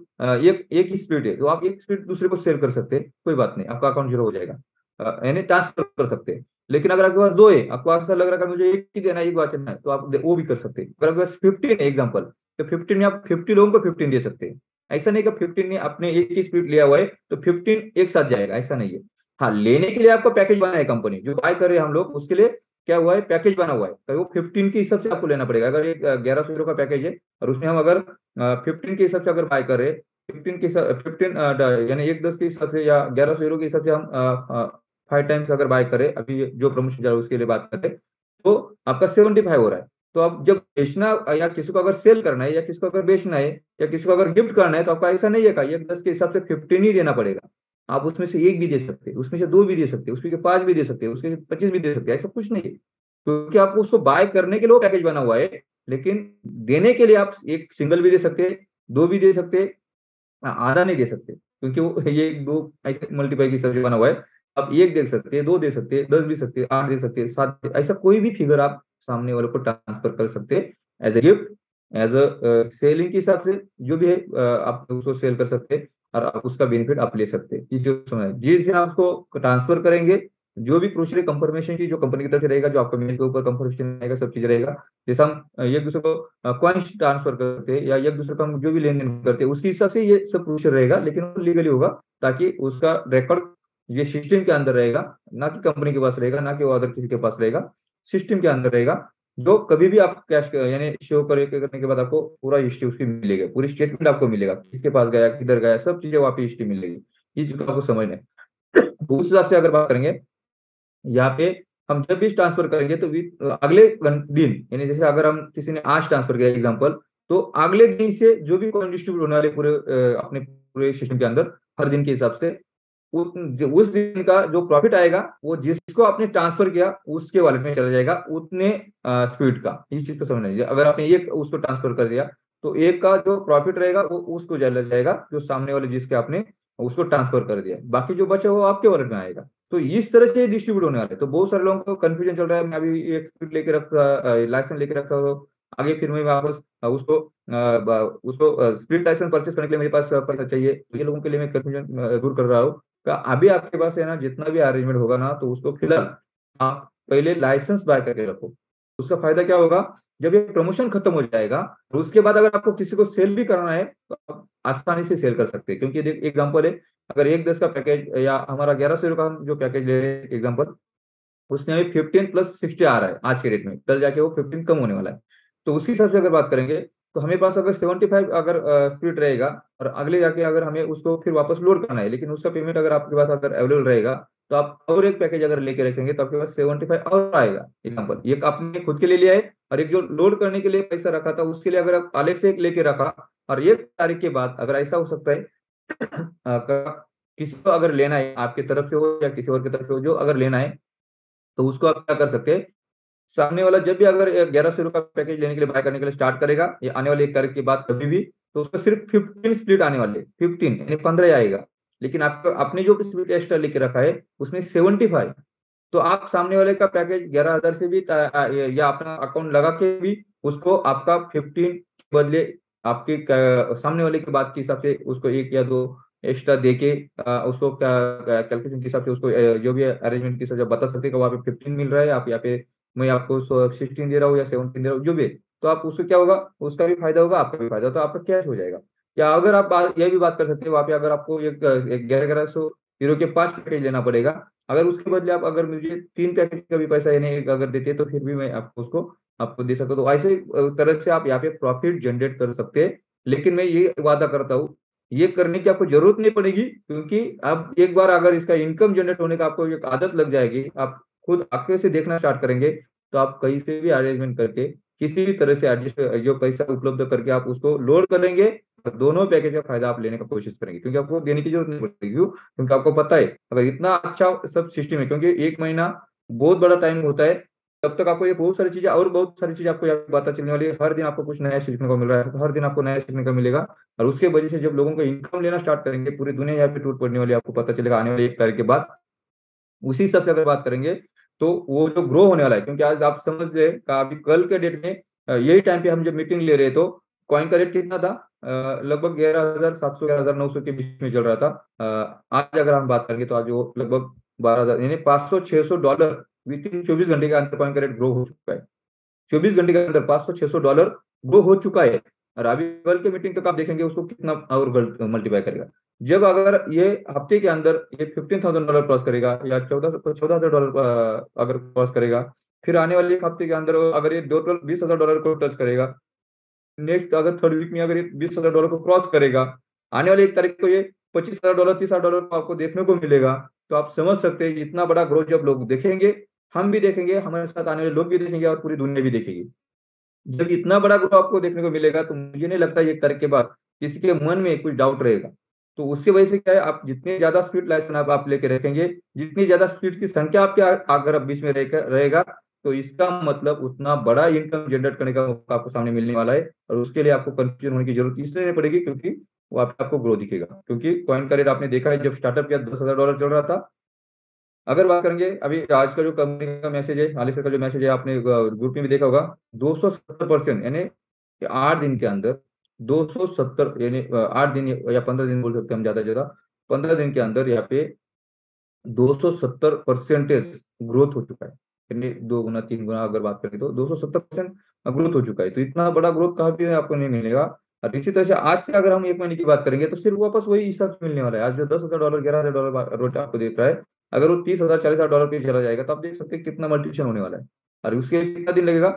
एक एक ही स्पीड है, तो आप एक स्पीड दूसरे को शेयर कर सकते हैं, कोई बात नहीं, आपका अकाउंट जीरो हो जाएगा। यानी ट्रांसफर कर सकते हैं। लेकिन अगर आपके पास दो है, आपको ऐसा लग रहा है कि मुझे एक ही देना है, एक वाचन है, तो आप वो भी कर सकते हैं। अगर आपके पास 15 है एग्जाम्पल, तो 15 में आप 50 लोगों को 15 दे सकते हैं। ऐसा नहीं कि 15 ने अपने एक ही स्पीड लिया हुआ है तो 15 एक साथ जाएगा, ऐसा नहीं है। हाँ, लेने के लिए आपको पैकेज बना है, कंपनी जो बाय कर रहे हैं हम लोग, उसके लिए क्या हुआ है, पैकेज बना हुआ है। तो वो 15 के हिसाब से आपको लेना पड़ेगा। अगर एक 1100 यूरो का पैकेज है, और उसमें हम अगर 15 के हिसाब से अगर बाय कर रहे हैं, 15 यानी 1-10 के हिसाब से, या 1100 यूरो के हिसाब से हम 5 टाइम्स अगर बाय करें, अभी जो प्रमोशन चल रहा है उसके लिए बात करें, तो आपका 75 हो रहा है। तो अब जब बेचना, या किसी को अगर सेल करना है, या किसी को अगर बेचना है, या किसी को अगर गिफ्ट करना है, तो आपका ऐसा नहीं है का 1-10 के हिसाब से 15 ही देना पड़ेगा। आप उसमें से एक भी दे सकते हैं, उसमें से दो भी दे सकते हैं, उसमें से 5 भी दे सकते हैं, उसमें से 25 भी दे सकते हैं, ऐसा कुछ नहीं है। क्योंकि आपको उसको बाय करने के लिए वो पैकेज बना हुआ है, लेकिन देने के लिए आप एक सिंगल भी दे सकते हैं, दो भी दे सकते हैं, आधा नहीं दे सकते। क्योंकि वो ये दो ऐसे मल्टीप्लाई की सब्जी बना हुआ है। आप एक दे सकते हैं, दो दे सकते हैं, 10 भी सकते हैं, 8 दे सकते हैं, 7, ऐसा कोई भी फिगर आप सामने वाले को ट्रांसफर कर सकते हैं, as a gift, as a selling के हिसाब से जो भी है, आप उसको सेल कर सकते हैं, और आप उसका बेनिफिट आप ले सकते हैं। इस जो समय जिस दिन आप उसको ट्रांसफर करेंगे, जो भी प्रोसीजर कंफर्मेशन की जो कंपनी की तरफ से रहेगा, जो आपका मेल के ऊपर कंफर्मेशन रहेगा, सब चीज रहेगा। जैसे हम एक दूसरे को कॉइन्स ट्रांसफर करते हैं, या एक दूसरे को हम जो भी लेन देन करते हैं, उसके हिसाब से ये सब प्रोसीजर रहेगा, लेकिन वो लीगली होगा, ताकि उसका रिकॉर्ड ये सिस्टम के अंदर रहेगा, ना कि कंपनी के पास रहेगा, ना कि वो अदर किसी के पास रहेगा, सिस्टम के अंदर रहेगा। जो कभी भी आप कैश यानी शो करने के बाद आपको पूरा हिस्ट्री उसकी मिलेगी, पूरी स्टेटमेंट आपको मिलेगा, किसके पास गया, किधर गया, सब चीजें वहाँ पे हिस्ट्री मिलेगी। ये चीज को आपको समझना है। तो उस हिसाब से अगर बात करेंगे, यहाँ पे हम जब भी ट्रांसफर करेंगे तो अगले दिन, यानी जैसे अगर हम किसी ने आज ट्रांसफर किया एग्जांपल, तो अगले दिन से जो भी कॉइन डिस्ट्रीब्यूट होने वाले पूरे अपने पूरे सिस्टम के अंदर हर दिन के हिसाब से उस दिन का जो प्रॉफिट आएगा वो जिसको आपने ट्रांसफर किया उसके वॉलेट में चला जाएगा उतने स्पीड का। इस चीज को समझना है, अगर आपने एक उसको ट्रांसफर कर दिया तो एक का जो प्रॉफिट रहेगा वो उसको चला जाएगा जो सामने वाले जिसके आपने उसको ट्रांसफर कर दिया, बाकी जो बचा वो आपके वॉलेट में आएगा। तो इस तरह से डिस्ट्रीब्यूट होने वाले। तो बहुत सारे लोगों को कंफ्यूजन चल रहा है, मैं अभी एक स्पीड लेके रखा, लाइसेंस लेके रखा हूँ, आगे फिर मैं वापस उसको स्प्लिट लाइसेंस परचेस करने के लिए मेरे पास पैसा चाहिए। तो ये लोगों के लिए मैं कंफ्यूजन दूर कर रहा हूँ। अभी आपके पास है ना, जितना भी अरेंजमेंट होगा ना, तो उसको फिलहाल आप पहले लाइसेंस बाय करके रखो। उसका फायदा क्या होगा, जब ये प्रमोशन खत्म हो जाएगा और उसके बाद अगर आपको किसी को सेल भी करना है तो आप आसानी से सेल कर सकते हैं। क्योंकि देख एग्जांपल है, अगर 1/10 का पैकेज या हमारा 1100 का हम जो पैकेज ले रहे हैं एग्जांपल, उसमें अभी 15+60 आ रहा है आज के रेट में, कल जाके वो 15 कम होने वाला है। तो उसी हिसाब से अगर बात करेंगे तो हमें पास अगर 75 अगर स्प्लिट रहेगा और अगले जाके अगर हमें उसको फिर वापस लोड करना है, लेकिन उसका पेमेंट अगर आपके पास अगर अवेलेबल रहेगा तो आप और एक पैकेज अगर लेके रखेंगे तो आपके पास 75 और आएगा। एग्जाम्पल एक आपने खुद के लिए लिया है और एक जो लोड करने के लिए पैसा रखा था उसके लिए अगर आप अलग से एक लेके रखा, और एक तारीख के बाद अगर ऐसा हो सकता है किसी को अगर लेना है आपकी तरफ से हो या किसी और की तरफ से हो, जो अगर लेना है तो उसको आप क्या कर सकते हैं, सामने वाला जब भी अगर 1100 का पैकेज लेने के लिए बाय करने के लिए स्टार्ट करेगा या आने वाली 1 तारीख के बाद कभी भी, तो उसका सिर्फ 15 स्प्लिट आने वाले, 15 यानी 15 आएगा। लेकिन आपको आपने जो स्प्लिट एक्स्ट्रा लेके रखा है उसमें 75, तो आप सामने वाले का पैकेज 11,000 से भी या अपना अकाउंट लगा के भी उसको आपका 15 के बदले आपके सामने वाले की बात के हिसाब से उसको एक या दो एक्स्ट्रा देके उसको कैलकुलेशन के हिसाब से उसको जो भी अरेंजमेंट के हिसाब से बता सकते हैं कि वहाँ पे 15 मिल रहा है, आप यहाँ पे मैं आपको 16 दे रहा हूँ या 17 दे रहा हूँ जो भी है। तो आप उससे क्या होगा, उसका भी फायदा होगा, आपका भी फायदा, तो आपका कैश हो जाएगा। या अगर आप ये भी बात कर सकते हैं वहाँ पे, अगर आपको एक 1100 के 5 पैकेज लेना पड़ेगा, अगर उसके बदले आप अगर मुझे 3 पैकेज का भी पैसा यानी अगर देते हैं तो फिर भी मैं आपको उसको आपको दे सकता हूँ। तो ऐसे तरह से आप यहाँ पे प्रॉफिट जनरेट कर सकते हैं। लेकिन मैं ये वादा करता हूँ, ये करने की आपको जरूरत नहीं पड़ेगी, क्योंकि आप एक बार अगर इसका इनकम जनरेट होने का आपको एक आदत लग जाएगी, आप खुद आंखें से देखना स्टार्ट करेंगे, तो आप कहीं से भी अरेंजमेंट करके किसी भी तरह से एडजस्ट जो पैसा उपलब्ध करके आप उसको लोड करेंगे और दोनों पैकेज का फायदा आप लेने का कोशिश करेंगे, क्योंकि आपको देने की जरूरत नहीं पड़ेगी। क्यों? क्योंकि आपको पता है अगर इतना अच्छा सब सिस्टम है, क्योंकि 1 महीना बहुत बड़ा टाइम होता है, तब तक आपको ये बहुत सारी चीजें और बहुत सारी चीजें आपको यहाँ पे पता चलने वाली है। हर दिन आपको कुछ नया सीखने को मिल रहा है, तो हर दिन आपको नया सीखने को मिलेगा। और उसके वजह से जब लोगों को इनकम लेना स्टार्ट करेंगे, पूरी दुनिया यहाँ पे टूट पड़ने वाली है, आपको पता चलेगा आने वाली 1 तारीख के बाद। उसी हिसाब से अगर बात करेंगे तो वो जो ग्रो होने वाला है, क्योंकि आज आप समझ रहे का अभी कल के डेट में यही टाइम पे हम जब मीटिंग ले रहे तो कॉइन का रेट कितना था, लगभग 11,700 11,900 के बीच में चल रहा था। आज अगर हम बात करेंगे तो आज वो लगभग 12,000 यानी 500-600 डॉलर विद इन 24 घंटे के अंदर कॉइन का रेट ग्रो हो चुका है। 24 घंटे के अंदर 500-600 डॉलर ग्रो हो चुका है। और अभी कल के मीटिंग तक आप देखेंगे उसको कितना और मल्टीप्लाई करेगा। जब अगर ये हफ्ते के अंदर ये $15,000 क्रॉस करेगा या 14,000 डॉलर अगर क्रॉस करेगा, फिर आने वाले एक हफ्ते के अंदर अगर ये 20,000 डॉलर को टच करेगा, नेक्स्ट अगर थर्ड वीक में अगर ये 20,000 डॉलर को क्रॉस करेगा, आने वाली 1 तारीख को ये 25,000 डॉलर 30,000 डॉलर को आपको देखने को मिलेगा। तो आप समझ सकते हैं इतना बड़ा ग्रोथ जब लोग देखेंगे, हम भी देखेंगे, हमारे साथ आने वाले लोग भी देखेंगे और पूरी दुनिया भी देखेगी। जब इतना बड़ा ग्रोथ आपको देखने को मिलेगा तो मुझे नहीं लगता 1 तारीख के बाद किसी के मन में कुछ डाउट रहेगा। तो उसकी वजह से क्या है, आप जितने ज्यादा स्पीड लाइसेंस आप लेके रखेंगे, जितनी ज्यादा स्पीड की संख्या आपके अगर आप बीच में रहेगा, तो इसका मतलब उतना बड़ा इनकम जनरेट करने का मौका आपको सामने मिलने वाला है। और उसके लिए आपको कंफ्यूजन होने की जरूरत इसलिए नहीं पड़ेगी, क्योंकि वो आपको ग्रो दिखेगा। क्योंकि कॉइन का रेट आपने देखा है, जब स्टार्टअप किया $10,000 चल रहा था। अगर बात करेंगे अभी आज का जो कंपनी का मैसेज है, हाल ही का जो मैसेज है, आपने ग्रुप में भी देखा होगा, 270% यानी 8 दिन के अंदर 270 यानी 8 दिन या 15 दिन बोल सकते हैं हम, ज्यादा से ज्यादा 15 दिन के अंदर यहाँ पे 270% ग्रोथ हो चुका है। यानी 2 गुना 3 गुना अगर बात करें तो 270% ग्रोथ हो चुका है। तो इतना बड़ा ग्रोथ कहाँ भी आपको नहीं मिलेगा। और इसी तरह से आज से अगर हम 1 महीने की बात करेंगे तो सिर्फ वापस वही हिसाब से मिलने वाला है। आज जो 10,000 डॉलर 11,000 डॉलर रोट आपको देख रहा है, अगर वो 30,000 40,000 डॉलर पे चला जाएगा तो आप देख सकते हैं कितना मल्टीप्लिकेशन होने वाला है। और उसके लिए कितना दिन लगेगा,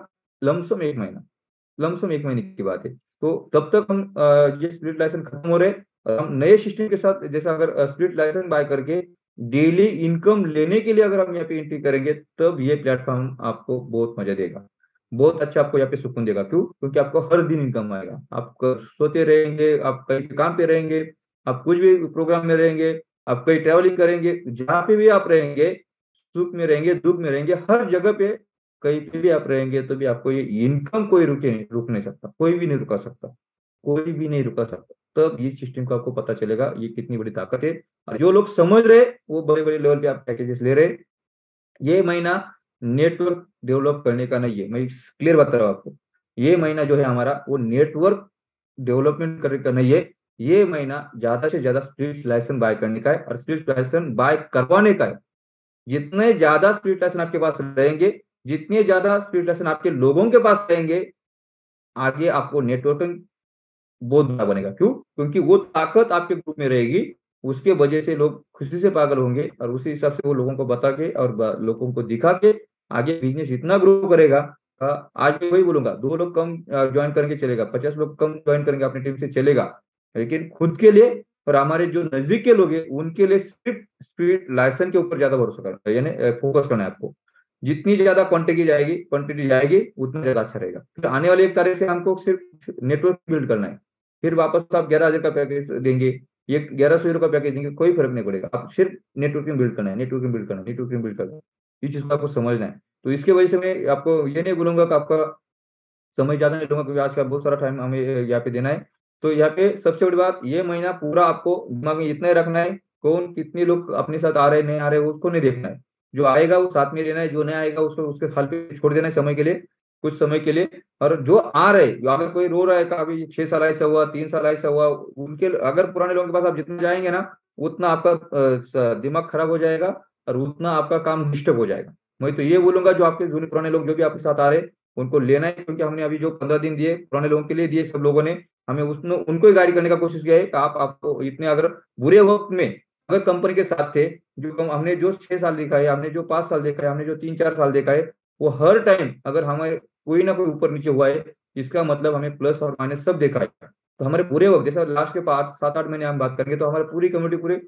लमसम 1 महीना, लमसम 1 महीने की बात है। तो तब तक हम ये स्प्लिट लाइसेंस खत्म हो रहे, और हम नए सिस्टम के साथ, जैसे अगर स्प्लिट लाइसेंस बाय करके डेली इनकम लेने के लिए अगर हम यहाँ पे एंट्री करेंगे, तब ये प्लेटफॉर्म आपको बहुत मजा देगा, बहुत अच्छा आपको यहाँ पे सुकून देगा। क्यों? क्योंकि आपको हर दिन इनकम आएगा, आप सोते रहेंगे, आप कहीं पे काम पे रहेंगे, आप कुछ भी प्रोग्राम में रहेंगे, आप कहीं ट्रेवलिंग करेंगे, जहाँ पे भी आप रहेंगे, सुख में रहेंगे, दुख में रहेंगे, हर जगह पे कहीं पे भी आप रहेंगे, तो भी आपको ये इनकम कोई रुक नहीं सकता, कोई भी नहीं रुका सकता, कोई भी नहीं रुका सकता। तब ये सिस्टम का आपको पता चलेगा ये कितनी बड़ी ताकत है। और जो लोग समझ रहे, वो बड़े बड़े लेवल पे आप पैकेजेस ले रहे। ये महीना नेटवर्क डेवलप करने का नहीं है, मैं क्लियर बता रहा हूँ आपको। ये महीना जो है हमारा, वो नेटवर्क डेवलपमेंट करने का नहीं है। ये महीना ज्यादा से ज्यादा स्प्लिट लाइसेंस बाय करने का है, और स्प्लिट लाइसेंस बाय करवाने का है। जितने ज्यादा स्प्लिट लाइसेंस आपके पास रहेंगे, जितने ज्यादा स्प्लिट लाइसेंस आपके लोगों के पास रहेंगे, आगे आपको नेटवर्किंग बहुत बड़ा बनेगा। क्यों? क्योंकि वो ताकत आपके ग्रुप में रहेगी, उसके वजह से लोग खुशी से पागल होंगे, और उसी हिसाब से वो लोगों को बता के और लोगों को दिखा के आगे बिजनेस इतना ग्रो करेगा। आज मैं वही बोलूंगा, 2 लोग कम ज्वाइन करके चलेगा, 50 लोग कम ज्वाइन करेंगे अपनी टीम से चलेगा, लेकिन खुद के लिए और हमारे जो नजदीक के लोग हैं उनके लिए सिर्फ स्पीड लाइसेंस के ऊपर ज्यादा भरोसा करना है, यानी फोकस करना है आपको। जितनी ज्यादा क्वांटिटी जाएगी उतना ज्यादा अच्छा रहेगा। फिर आने वाली एक तारीख से हमको सिर्फ नेटवर्क बिल्ड करना है। फिर वापस आप 11,000 का पैकेज देंगे, ये 1100 का पैकेज देंगे, कोई फर्क नहीं पड़ेगा। आप सिर्फ नेटवर्किंग बिल्ड करना है, नेटवर्किंग बिल्ड करना है, नेटवर्किंग बिल्ड करना है। ये चीज को आपको समझना है। तो इसके वजह से मैं आपको ये नहीं बोलूंगा कि आपका समय ज्यादा नहीं लूंगा, क्योंकि आज का बहुत सारा टाइम हमें यहाँ पे देना है। तो यहाँ पे सबसे बड़ी बात, ये महीना पूरा आपको दिमाग में इतना ही रखना है, कौन कितने लोग अपने साथ आ रहे नहीं आ रहे उसको नहीं देखना है। जो आएगा वो साथ में रहना है, जो नहीं आएगा उसको उसके हाल पे छोड़ देना है समय के लिए, कुछ समय के लिए। और जो आ रहे, जो अगर कोई रो रहा है कि अभी 6 साल ऐसा हुआ, 3 साल ऐसा हुआ, उनके अगर पुराने लोगों के पास आप जितना जाएंगे ना, उतना आपका दिमाग खराब हो जाएगा, और उतना आपका काम डिस्टर्ब हो जाएगा। मैं तो ये बोलूंगा, जो आपके जूने पुराने लोग जो भी आपके साथ आ रहे, उनको लेना है। क्योंकि हमने अभी जो 15 दिन दिए पुराने लोगों के लिए दिए, सब लोगों ने हमें उसने उनको ही गाइड करने का कोशिश किया है कि आप आपको इतने अगर बुरे वक्त में अगर कंपनी के साथ थे, हमने जो 6 साल देखा है, हमने जो 5 साल देखा है, हमने जो 3-4 साल देखा है, वो हर टाइम अगर हमारे कोई ना कोई ऊपर नीचे हुआ है, इसका मतलब हमें प्लस और माइनस सब देखा है। तो हमारे बुरे वक्त, जैसा लास्ट के 5-7-8 महीने हम बात करेंगे, तो हमारी पूरी कम्युनिटी पूरे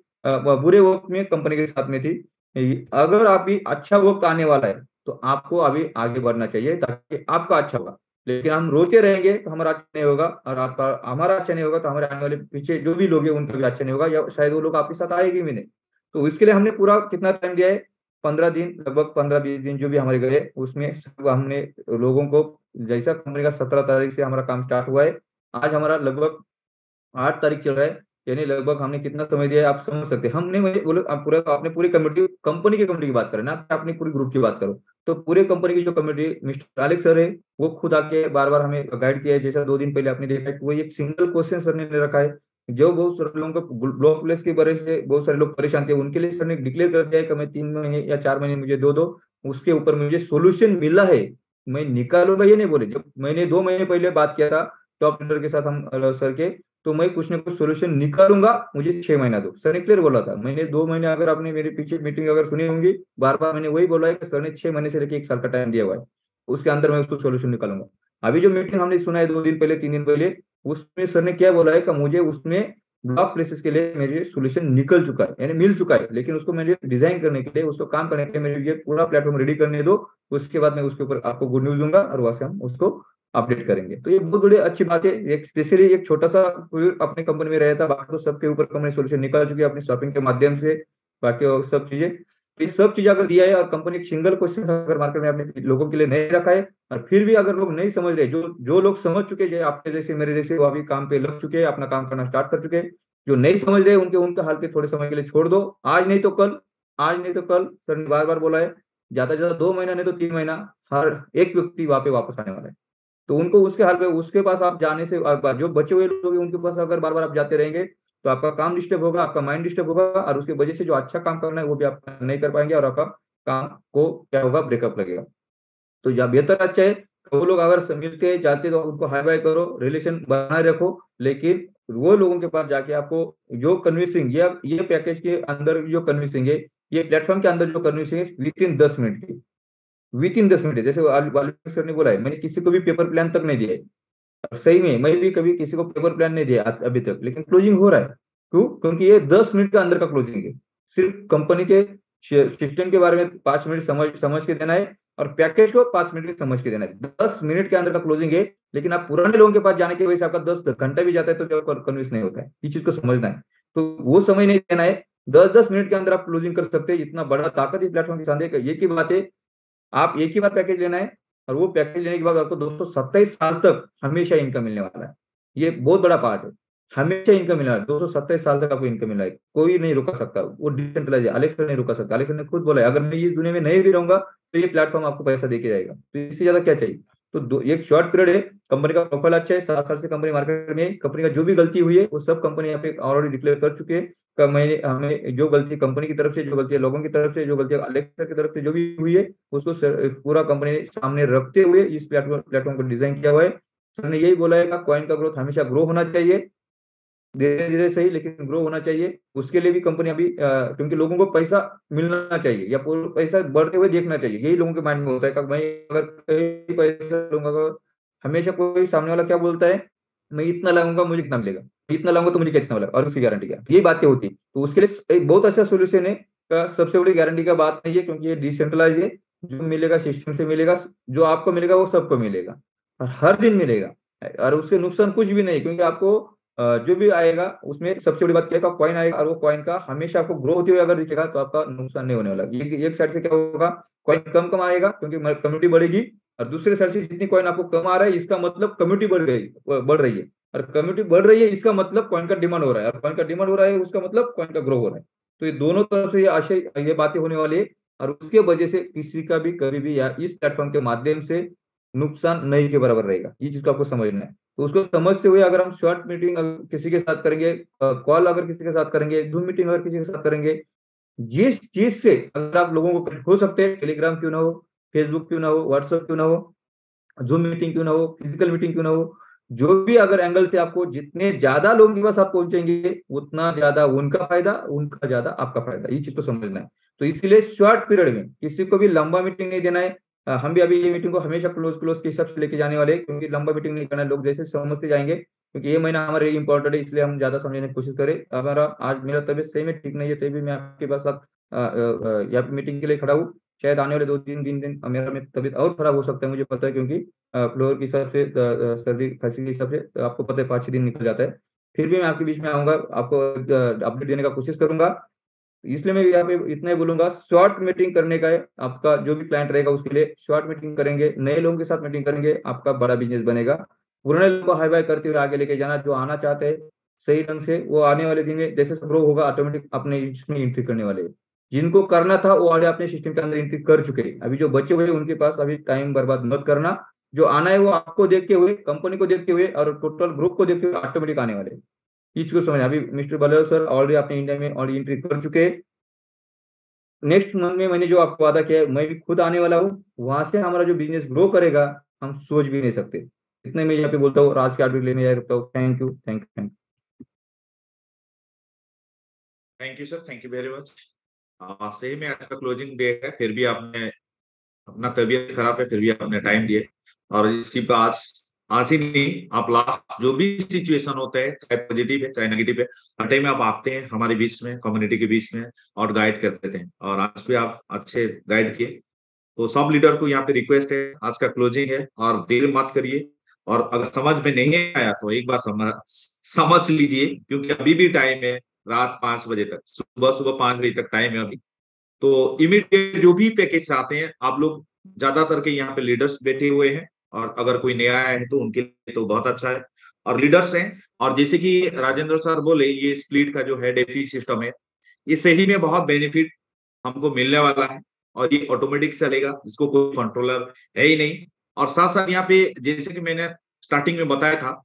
बुरे वक्त में कंपनी के साथ में थी। अगर अभी अच्छा वक्त आने वाला है, तो आपको अभी आगे बढ़ना चाहिए, ताकि आपका अच्छा होगा। लेकिन हम रोते रहेंगे तो हमारा अच्छा नहीं होगा, और आपका हमारा अच्छा नहीं होगा तो हमारे आने वाले पीछे जो भी लोग हैं उनका भी अच्छा नहीं होगा, या शायद वो लोग आपके साथ आएंगे भी नहीं। तो इसके लिए हमने पूरा कितना टाइम दिया है? 15 दिन, लगभग 15-20 दिन जो भी हमारे गए, उसमें सब हमने लोगों को, जैसा कंपनी का 17 तारीख से हमारा काम स्टार्ट हुआ है, आज हमारा लगभग 8 तारीख चल रहा है। यानी लगभग हमने कितना समय दिया है आप समझ सकते हैं। हमने, मुझे बोलो, आप पूरा आपने पूरी कमेटी, कंपनी की कमेटी की बात करें ना, कि अपनी पूरी ग्रुप की बात करो। तो पूरे कंपनी की जो कमेटी, मिस्टर आलिक सर है, वो खुद आके बार बार हमें गाइड किया है। जैसा 2 दिन पहले आपने देखा है, वो एक सिंगल क्वेश्चन सर ने रखा है। जो बहुत सारे लोगों को ब्लॉक प्लेस की वजह से बहुत सारे लोग परेशान थे, उनके लिए सर ने डिक्लेयर कर दिया है कि मैं 3 महीने या 4 महीने मुझे दो, उसके ऊपर मुझे सोल्यूशन मिला है, मैं निकालूंगा। ये नहीं बोले, जब मैंने 2 महीने पहले बात किया था टॉप लीडर के साथ, हम सर के, तो मैं कुछ ना कुछ सोल्यूशन निकालूंगा, मुझे 6 महीना दो, सर ने क्लियर बोला था। मैंने 2 महीने, अगर आपने मेरे पीछे मीटिंग अगर सुनी होंगी, बार बार मैंने वही बोला है कि सर ने 6 महीने से लेकर 1 साल का टाइम दिया हुआ है, उसके अंदर मैं उसको सोल्यूशन निकालूंगा। अभी जो मीटिंग हमने सुना है 2 दिन पहले, 3 दिन पहले, उसमें सर ने क्या बोला है कि मुझे उसमें ब्लॉक प्लेसेस के लिए मेरे सोल्यूशन निकल चुका है, यानी मिल चुका है, लेकिन उसको मुझे डिजाइन करने के लिए, उसको काम करने के लिए मेरे ये पूरा प्लेटफॉर्म रेडी करने दो। उसके बाद मैं उसके ऊपर आपको गुड न्यूज दूंगा, और वहां से हम उसको अपडेट करेंगे। तो ये बहुत बड़ी अच्छी बात है। एक स्पेशली एक छोटा सा कोई अपने कंपनी में रहता, बाकी तो सबके ऊपर कंपनी सोल्यूशन निकाल चुकी है अपनी शॉपिंग के माध्यम से, बाकी और सब चीजें। तो ये सब चीजें अगर दिया है, और कंपनी एक सिंगल क्वेश्चन अगर मार्केट में अपने लोगों के लिए नहीं रखा है, और फिर भी अगर लोग नहीं समझ रहे, जो जो लोग समझ चुके हैं आपके जैसे मेरे जैसे, वो अभी काम पे लग चुके हैं, अपना काम करना स्टार्ट कर चुके हैं। जो नहीं समझ रहे, उनके उनके हाल पे थोड़े समय के लिए छोड़ दो। आज नहीं तो कल, आज नहीं तो कल, सर ने बार बार बोला है, ज्यादा से ज्यादा 2 महीना नहीं तो 3 महीना, हर एक व्यक्ति वहां पे वापस आने वाला है। तो उनको उसके हाल पे, उसके पास आप जाने से, जो बचे हुए लोग हैं उनके पास अगर बार बार आप जाते रहेंगे, तो आपका काम डिस्टर्ब होगा, आपका माइंड डिस्टर्ब होगा, और उसकी वजह से जो अच्छा काम करना है वो भी आप नहीं कर पाएंगे, और आपका काम को क्या होगा, ब्रेकअप लगेगा। तो या बेहतर अच्छा है, वो लोग अगर मिलते जाते तो उनको हाई बाय करो, रिलेशन बनाए रखो, लेकिन वो लोगों के पास जाके आपको जो कन्विंसिंग, या ये पैकेज के अंदर जो कन्विंसिंग है, ये प्लेटफॉर्म के अंदर जो कन्विंसिंग है, विद इन 10 मिनट की, विद इन 10 मिनट, जैसे वाल्मीकि सर ने बोला है, मैंने किसी को भी पेपर प्लान तक नहीं दिया है। और सही में मैं भी कभी किसी को पेपर प्लान नहीं दिया अभी तक, लेकिन क्लोजिंग हो रहा है। क्यों? क्योंकि ये 10 मिनट के अंदर का क्लोजिंग है। सिर्फ कंपनी के सिस्टम के बारे में 5 मिनट समझ समझ के देना है, और पैकेज को 5 मिनट में समझ के देना है। 10 मिनट के अंदर का क्लोजिंग है। लेकिन आप पुराने लोगों के पास जाने की वजह से आपका 10 घंटा भी जाता है तो कन्विंस नहीं होता है। इस चीज को समझना है। तो वो समय नहीं देना है। 10-10 मिनट के अंदर आप क्लोजिंग कर सकते हैं। इतना बड़ा ताकत इस प्लेटफॉर्म के साथ है कि एक ही बात है, आप एक ही बार पैकेज लेना है, और वो पैकेज लेने के बाद आपको 227 साल तक हमेशा इनकम मिलने वाला है। ये बहुत बड़ा पार्ट है। हमेशा इनकम मिलना है, 227 साल तक आपको इनकम मिला है, कोई नहीं रुका सकता। वो डिसेंट्रलाइज है, अलेक्स नहीं रुका सकता। अलेक्स ने खुद बोला है, अगर मैं ये दुनिया में नहीं भी रहूंगा तो ये प्लेटफॉर्म आपको पैसा देके जाएगा। तो इससे ज्यादा क्या चाहिए? तो एक शॉर्ट पीरियड है, कंपनी का प्रोफाइल अच्छा है, 7 साल से कंपनी मार्केट में है, कंपनी का जो भी गलती हुई है वो सब कंपनी यहाँ पे ऑलरेडी डिक्लेयर कर चुके हैं। मैंने हमें जो गलती कंपनी की तरफ से, जो गलती लोगों की तरफ से, जो गलती अलेक्सा की तरफ से जो भी हुई है, उसको पूरा कंपनी सामने रखते हुए इस प्लेटफॉर्म को डिजाइन किया हुआ है। सर ने यही बोला है कि कॉइन का ग्रोथ हमेशा ग्रो होना चाहिए, धीरे धीरे सही लेकिन ग्रो होना चाहिए। उसके लिए भी कंपनी अभी क्योंकि लोगों को पैसा मिलना चाहिए या पूरा पैसा बढ़ते हुए देखना चाहिए, यही लोगों के माइंड में होता है कि मैं अगर कहीं पैसा लूंगा, हमेशा कोई सामने वाला क्या बोलता है, मैं इतना लगाऊंगा मुझे कितना मिलेगा, इतना लगाऊंगा तो मुझे कितना मिलेगा, और उसकी गारंटी क्या? यही बातें होती है। तो उसके लिए एक बहुत अच्छा सोल्यूशन है। सबसे बड़ी गारंटी का बात नहीं है, क्योंकि ये डिसेंट्रलाइज है। जो मिलेगा सिस्टम से मिलेगा, जो आपको मिलेगा वो सबको मिलेगा, और हर दिन मिलेगा। और उसके नुकसान कुछ भी नहीं, क्योंकि आपको जो भी आएगा उसमें सबसे बड़ी बात क्या है, कॉइन आएगा, और वो कॉइन का हमेशा आपको ग्रो होते हुए अगर दिखेगा तो आपका नुकसान नहीं होने वाला। एक साइड से क्या होगा, कॉइन कम कम आएगा क्योंकि कम्युनिटी बढ़ेगी, और दूसरे साइड से जितनी कॉइन आपको कम आ रहा है इसका मतलब कम्युनिटी बढ़ रही है, और कम्युनिटी बढ़ रही है इसका मतलब कॉइन का डिमांड हो रहा है, और कॉइन का डिमांड हो रहा है उसका मतलब कॉइन का ग्रो हो रहा है। तो ये दोनों तरफ से ये आशय, ये बातें होने वाली है, और उसके वजह से किसी का भी कभी भी या इस प्लेटफॉर्म के माध्यम से नुकसान नहीं के बराबर रहेगा। ये चीज को आपको समझना है। तो उसको समझते हुए अगर हम शॉर्ट मीटिंग किसी के साथ करेंगे, कॉल अगर किसी के साथ करेंगे, जूम मीटिंग अगर किसी के साथ करेंगे, जिस चीज से अगर आप लोगों को कनेक्ट हो सकते हैं, टेलीग्राम क्यों ना हो, फेसबुक क्यों ना हो, व्हाट्सएप क्यों ना हो, जूम मीटिंग क्यों ना हो, फिजिकल मीटिंग क्यों ना हो, जो भी अगर एंगल से आपको जितने ज्यादा लोगों के पास आप पहुंचेंगे उतना ज्यादा उनका फायदा, उनका ज्यादा आपका फायदा। ये चीज को समझना है। तो इसीलिए शॉर्ट पीरियड में किसी को भी लंबा मीटिंग नहीं देना है। हम भी अभी ये मीटिंग को हमेशा क्लोज क्लोज के हिसाब से लेके जाने वाले हैं, क्योंकि लंबा मीटिंग नहीं करना है, लोग जैसे समझते जाएंगे। क्योंकि ये महीना हमारे लिए इंपॉर्टेंट है, इसलिए हम ज्यादा समझने की कोशिश करें। हमारा आज मेरा तबीयत सही में ठीक नहीं है, तभी भी मैं आपके पास साथ यहाँ पे मीटिंग के लिए खड़ा हूँ। शायद आने वाले 2-3 दिन मेरा में तबीयत और खराब हो सकता है, मुझे पता है, क्योंकि फ्लोर के हिसाब से सर्दी खांसी के हिसाब से आपको पता है 5-6 दिन निकल जाता है। फिर भी मैं आपके बीच में आऊंगा, आपको अपडेट देने का कोशिश करूंगा। इसलिए मैं यहाँ पे इतना ही बोलूंगा, शॉर्ट मीटिंग करने का है। आपका जो भी क्लाइंट रहेगा उसके लिए शॉर्ट मीटिंग करेंगे, नए लोगों के साथ मीटिंग करेंगे, आपका बड़ा बिजनेस बनेगा। पुराने लोगों को हाई बाई करते हुए आगे लेके जाना, जो आना चाहते हैं सही ढंग से, वो आने वाले दिन में जैसे ग्रो होगा ऑटोमेटिक अपने इसमें एंट्री करने वाले हैं। जिनको करना था वो आगे अपने सिस्टम के अंदर एंट्री कर चुके हैं। अभी जो बचे हुए उनके पास अभी टाइम बर्बाद मत करना। जो आना है वो आपको देखते हुए, कंपनी को देखते हुए, और टोटल ग्रुप को देखते हुए ऑटोमेटिक आने वाले। चीज को समझ, अभी मिस्टर बलेव सर ऑलरेडी अपने इंडिया में ऑलरेडी एंट्री कर चुके हैं। नेक्स्ट मंथ में मैंने जो आपको वादा किया है, मैं भी खुद आने वाला हूँ। वहां से हमारा जो बिजनेस ग्रो करेगा हम सोच भी नहीं सकते। इतने मैं यहाँ पे बोलता हूँ और आज के अपडेट लेने जा रखता हूँ। Thank you, thank you, thank thank you sir, thank you very much. सही में आज का क्लोजिंग डे है, फिर भी आपने अपना तबीयत खराब है फिर भी आपने टाइम दिए। और इसी पे आज आज ही नहीं, आप लास्ट जो भी सिचुएशन होता है, चाहे पॉजिटिव है चाहे नेगेटिव है, हर टाइम आप आते हैं हमारे बीच में, कम्युनिटी के बीच में, और गाइड करते थे। और आज भी आप अच्छे गाइड किए। तो सब लीडर को यहाँ पे रिक्वेस्ट है, आज का क्लोजिंग है और देर मत करिए। और अगर समझ में नहीं आया तो एक बार समझ लीजिए, क्योंकि अभी भी टाइम है, रात 5 बजे तक, सुबह सुबह 5 बजे तक टाइम है अभी। तो इमीडिएट जो भी पैकेज आते हैं, आप लोग ज्यादातर के यहाँ पे लीडर्स बैठे हुए हैं, और अगर कोई नया आया है तो उनके लिए तो बहुत अच्छा है, और लीडर्स हैं। और जैसे कि राजेंद्र सर बोले, ये स्प्लिट का जो है डेफी सिस्टम है, ये सही में बहुत बेनिफिट हमको मिलने वाला है। और ये ऑटोमेटिक चलेगा, इसको कोई कंट्रोलर है ही नहीं। और साथ साथ यहाँ पे जैसे कि मैंने स्टार्टिंग में बताया था,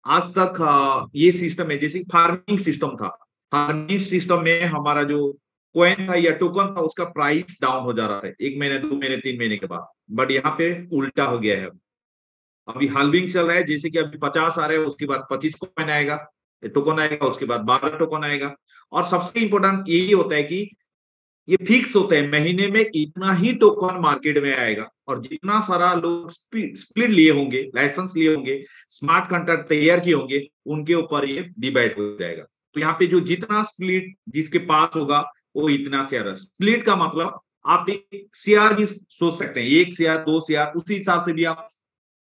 आज तक ये सिस्टम है जैसे फार्मिंग सिस्टम था। फार्मिंग सिस्टम में हमारा जो कॉइन था या टोकन था, उसका प्राइस डाउन हो जा रहा था 1 महीने 2 महीने 3 महीने के बाद। बट यहाँ पे उल्टा हो गया है। अभी हाल्विंग चल रहा है, जैसे कि अभी 50 आ रहे हैं, उसके बाद 25 कॉइन आएगा, टोकन आएगा, उसके बाद 12 टोकन आएगा। और सबसे इंपॉर्टेंट यही होता है कि ये फिक्स होते हैं, महीने में इतना ही टोकन मार्केट में आएगा, और जितना सारा लोग स्प्लिट लिए होंगे, लाइसेंस लिए होंगे, स्मार्ट कॉन्ट्रैक्ट तैयार किए होंगे, उनके ऊपर ये डिवाइड हो जाएगा। तो यहाँ पे जो जितना स्प्लिट जिसके पास होगा वो इतना शेयर। स्प्लिट का मतलब आप एक शेयर भी सोच सकते हैं, एक शेयर, दो शेयर, उसी हिसाब से भी आप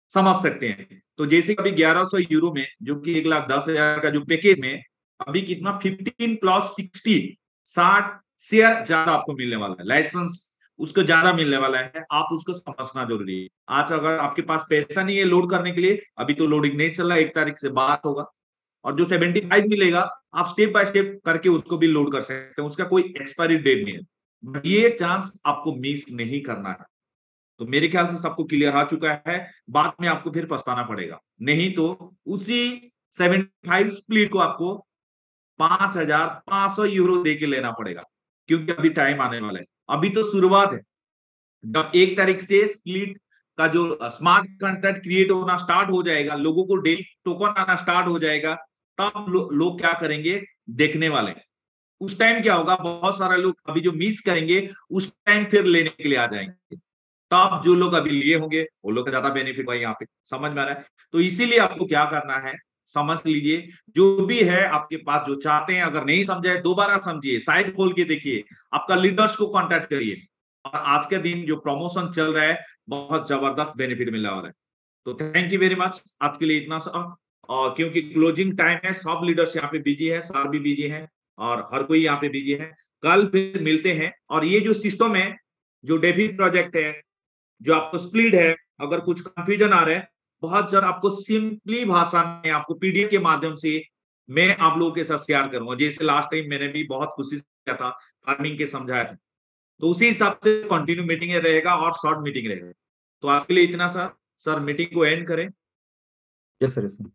समझ सकते हैं। तो जैसे अभी 1100 यूरो में, जो कि 1,10,000 का जो पैकेज में, अभी कितना 15 प्लस 60, 60 शेयर ज्यादा आपको मिलने वाला है, लाइसेंस उसको ज्यादा मिलने वाला है। आप उसको समझना जरूरी है। आज अगर आपके पास पैसा नहीं है लोड करने के लिए, अभी तो लोडिंग नहीं चल रहा है, 1 तारीख से बात होगा, और जो 75 मिलेगा आप स्टेप बाय स्टेप करके उसको भी लोड कर सकते हैं, उसका कोई एक्सपायरी डेट नहीं है। ये चांस आपको मिस नहीं करना है। तो मेरे ख्याल से सबको क्लियर आ चुका है, बाद में आपको फिर पछताना पड़ेगा, नहीं तो उसी 75 स्प्लिट को आपको 5,500 यूरो दे के लेना पड़ेगा, क्योंकि अभी टाइम आने वाला है, अभी तो शुरुआत है। जब 1 तारीख से स्प्लिट का जो स्मार्ट कॉन्ट्रैक्ट क्रिएट होना स्टार्ट हो जाएगा, लोगों को डेली टोकन आना स्टार्ट हो जाएगा, तब लोग क्या करेंगे, देखने वाले हैं। उस टाइम क्या होगा, बहुत सारे लोग अभी जो मिस करेंगे उस टाइम फिर लेने के लिए आ जाएंगे, तब जो लोग अभी लिए होंगे वो लोग का ज्यादा बेनिफिट हुआ यहाँ पे। समझ में आ रहा है? तो इसीलिए आपको क्या करना है, समझ लीजिए, जो भी है आपके पास जो चाहते हैं, अगर नहीं समझे दोबारा समझिए, साइट खोल के देखिए, आपका लीडर्स को कांटेक्ट करिए, और आज के दिन जो प्रमोशन चल रहा है बहुत जबरदस्त बेनिफिट मिलने वाला है। तो थैंक यू वेरी मच, आज के लिए इतना सा। और क्योंकि क्लोजिंग टाइम है, सब लीडर्स यहाँ पे बिजी है, सर भी बिजी है, और हर कोई यहाँ पे बिजी है। कल फिर मिलते हैं। और ये जो सिस्टम है, जो डेफी प्रोजेक्ट है, जो आपको स्प्लिट है, अगर कुछ कंफ्यूजन आ रहा है, बहुत जल्द आपको सिंपली भाषा में आपको पीडीएफ के माध्यम से मैं आप लोगों के साथ शेयर करूंगा। जैसे लास्ट टाइम मैंने भी बहुत कोशिश किया था, फार्मिंग के समझाया था, तो उसी हिसाब से कंटिन्यू मीटिंग रहेगा और शॉर्ट मीटिंग रहेगा। तो आज के लिए इतना सा, सर मीटिंग को एंड करें। Yes sir, yes sir.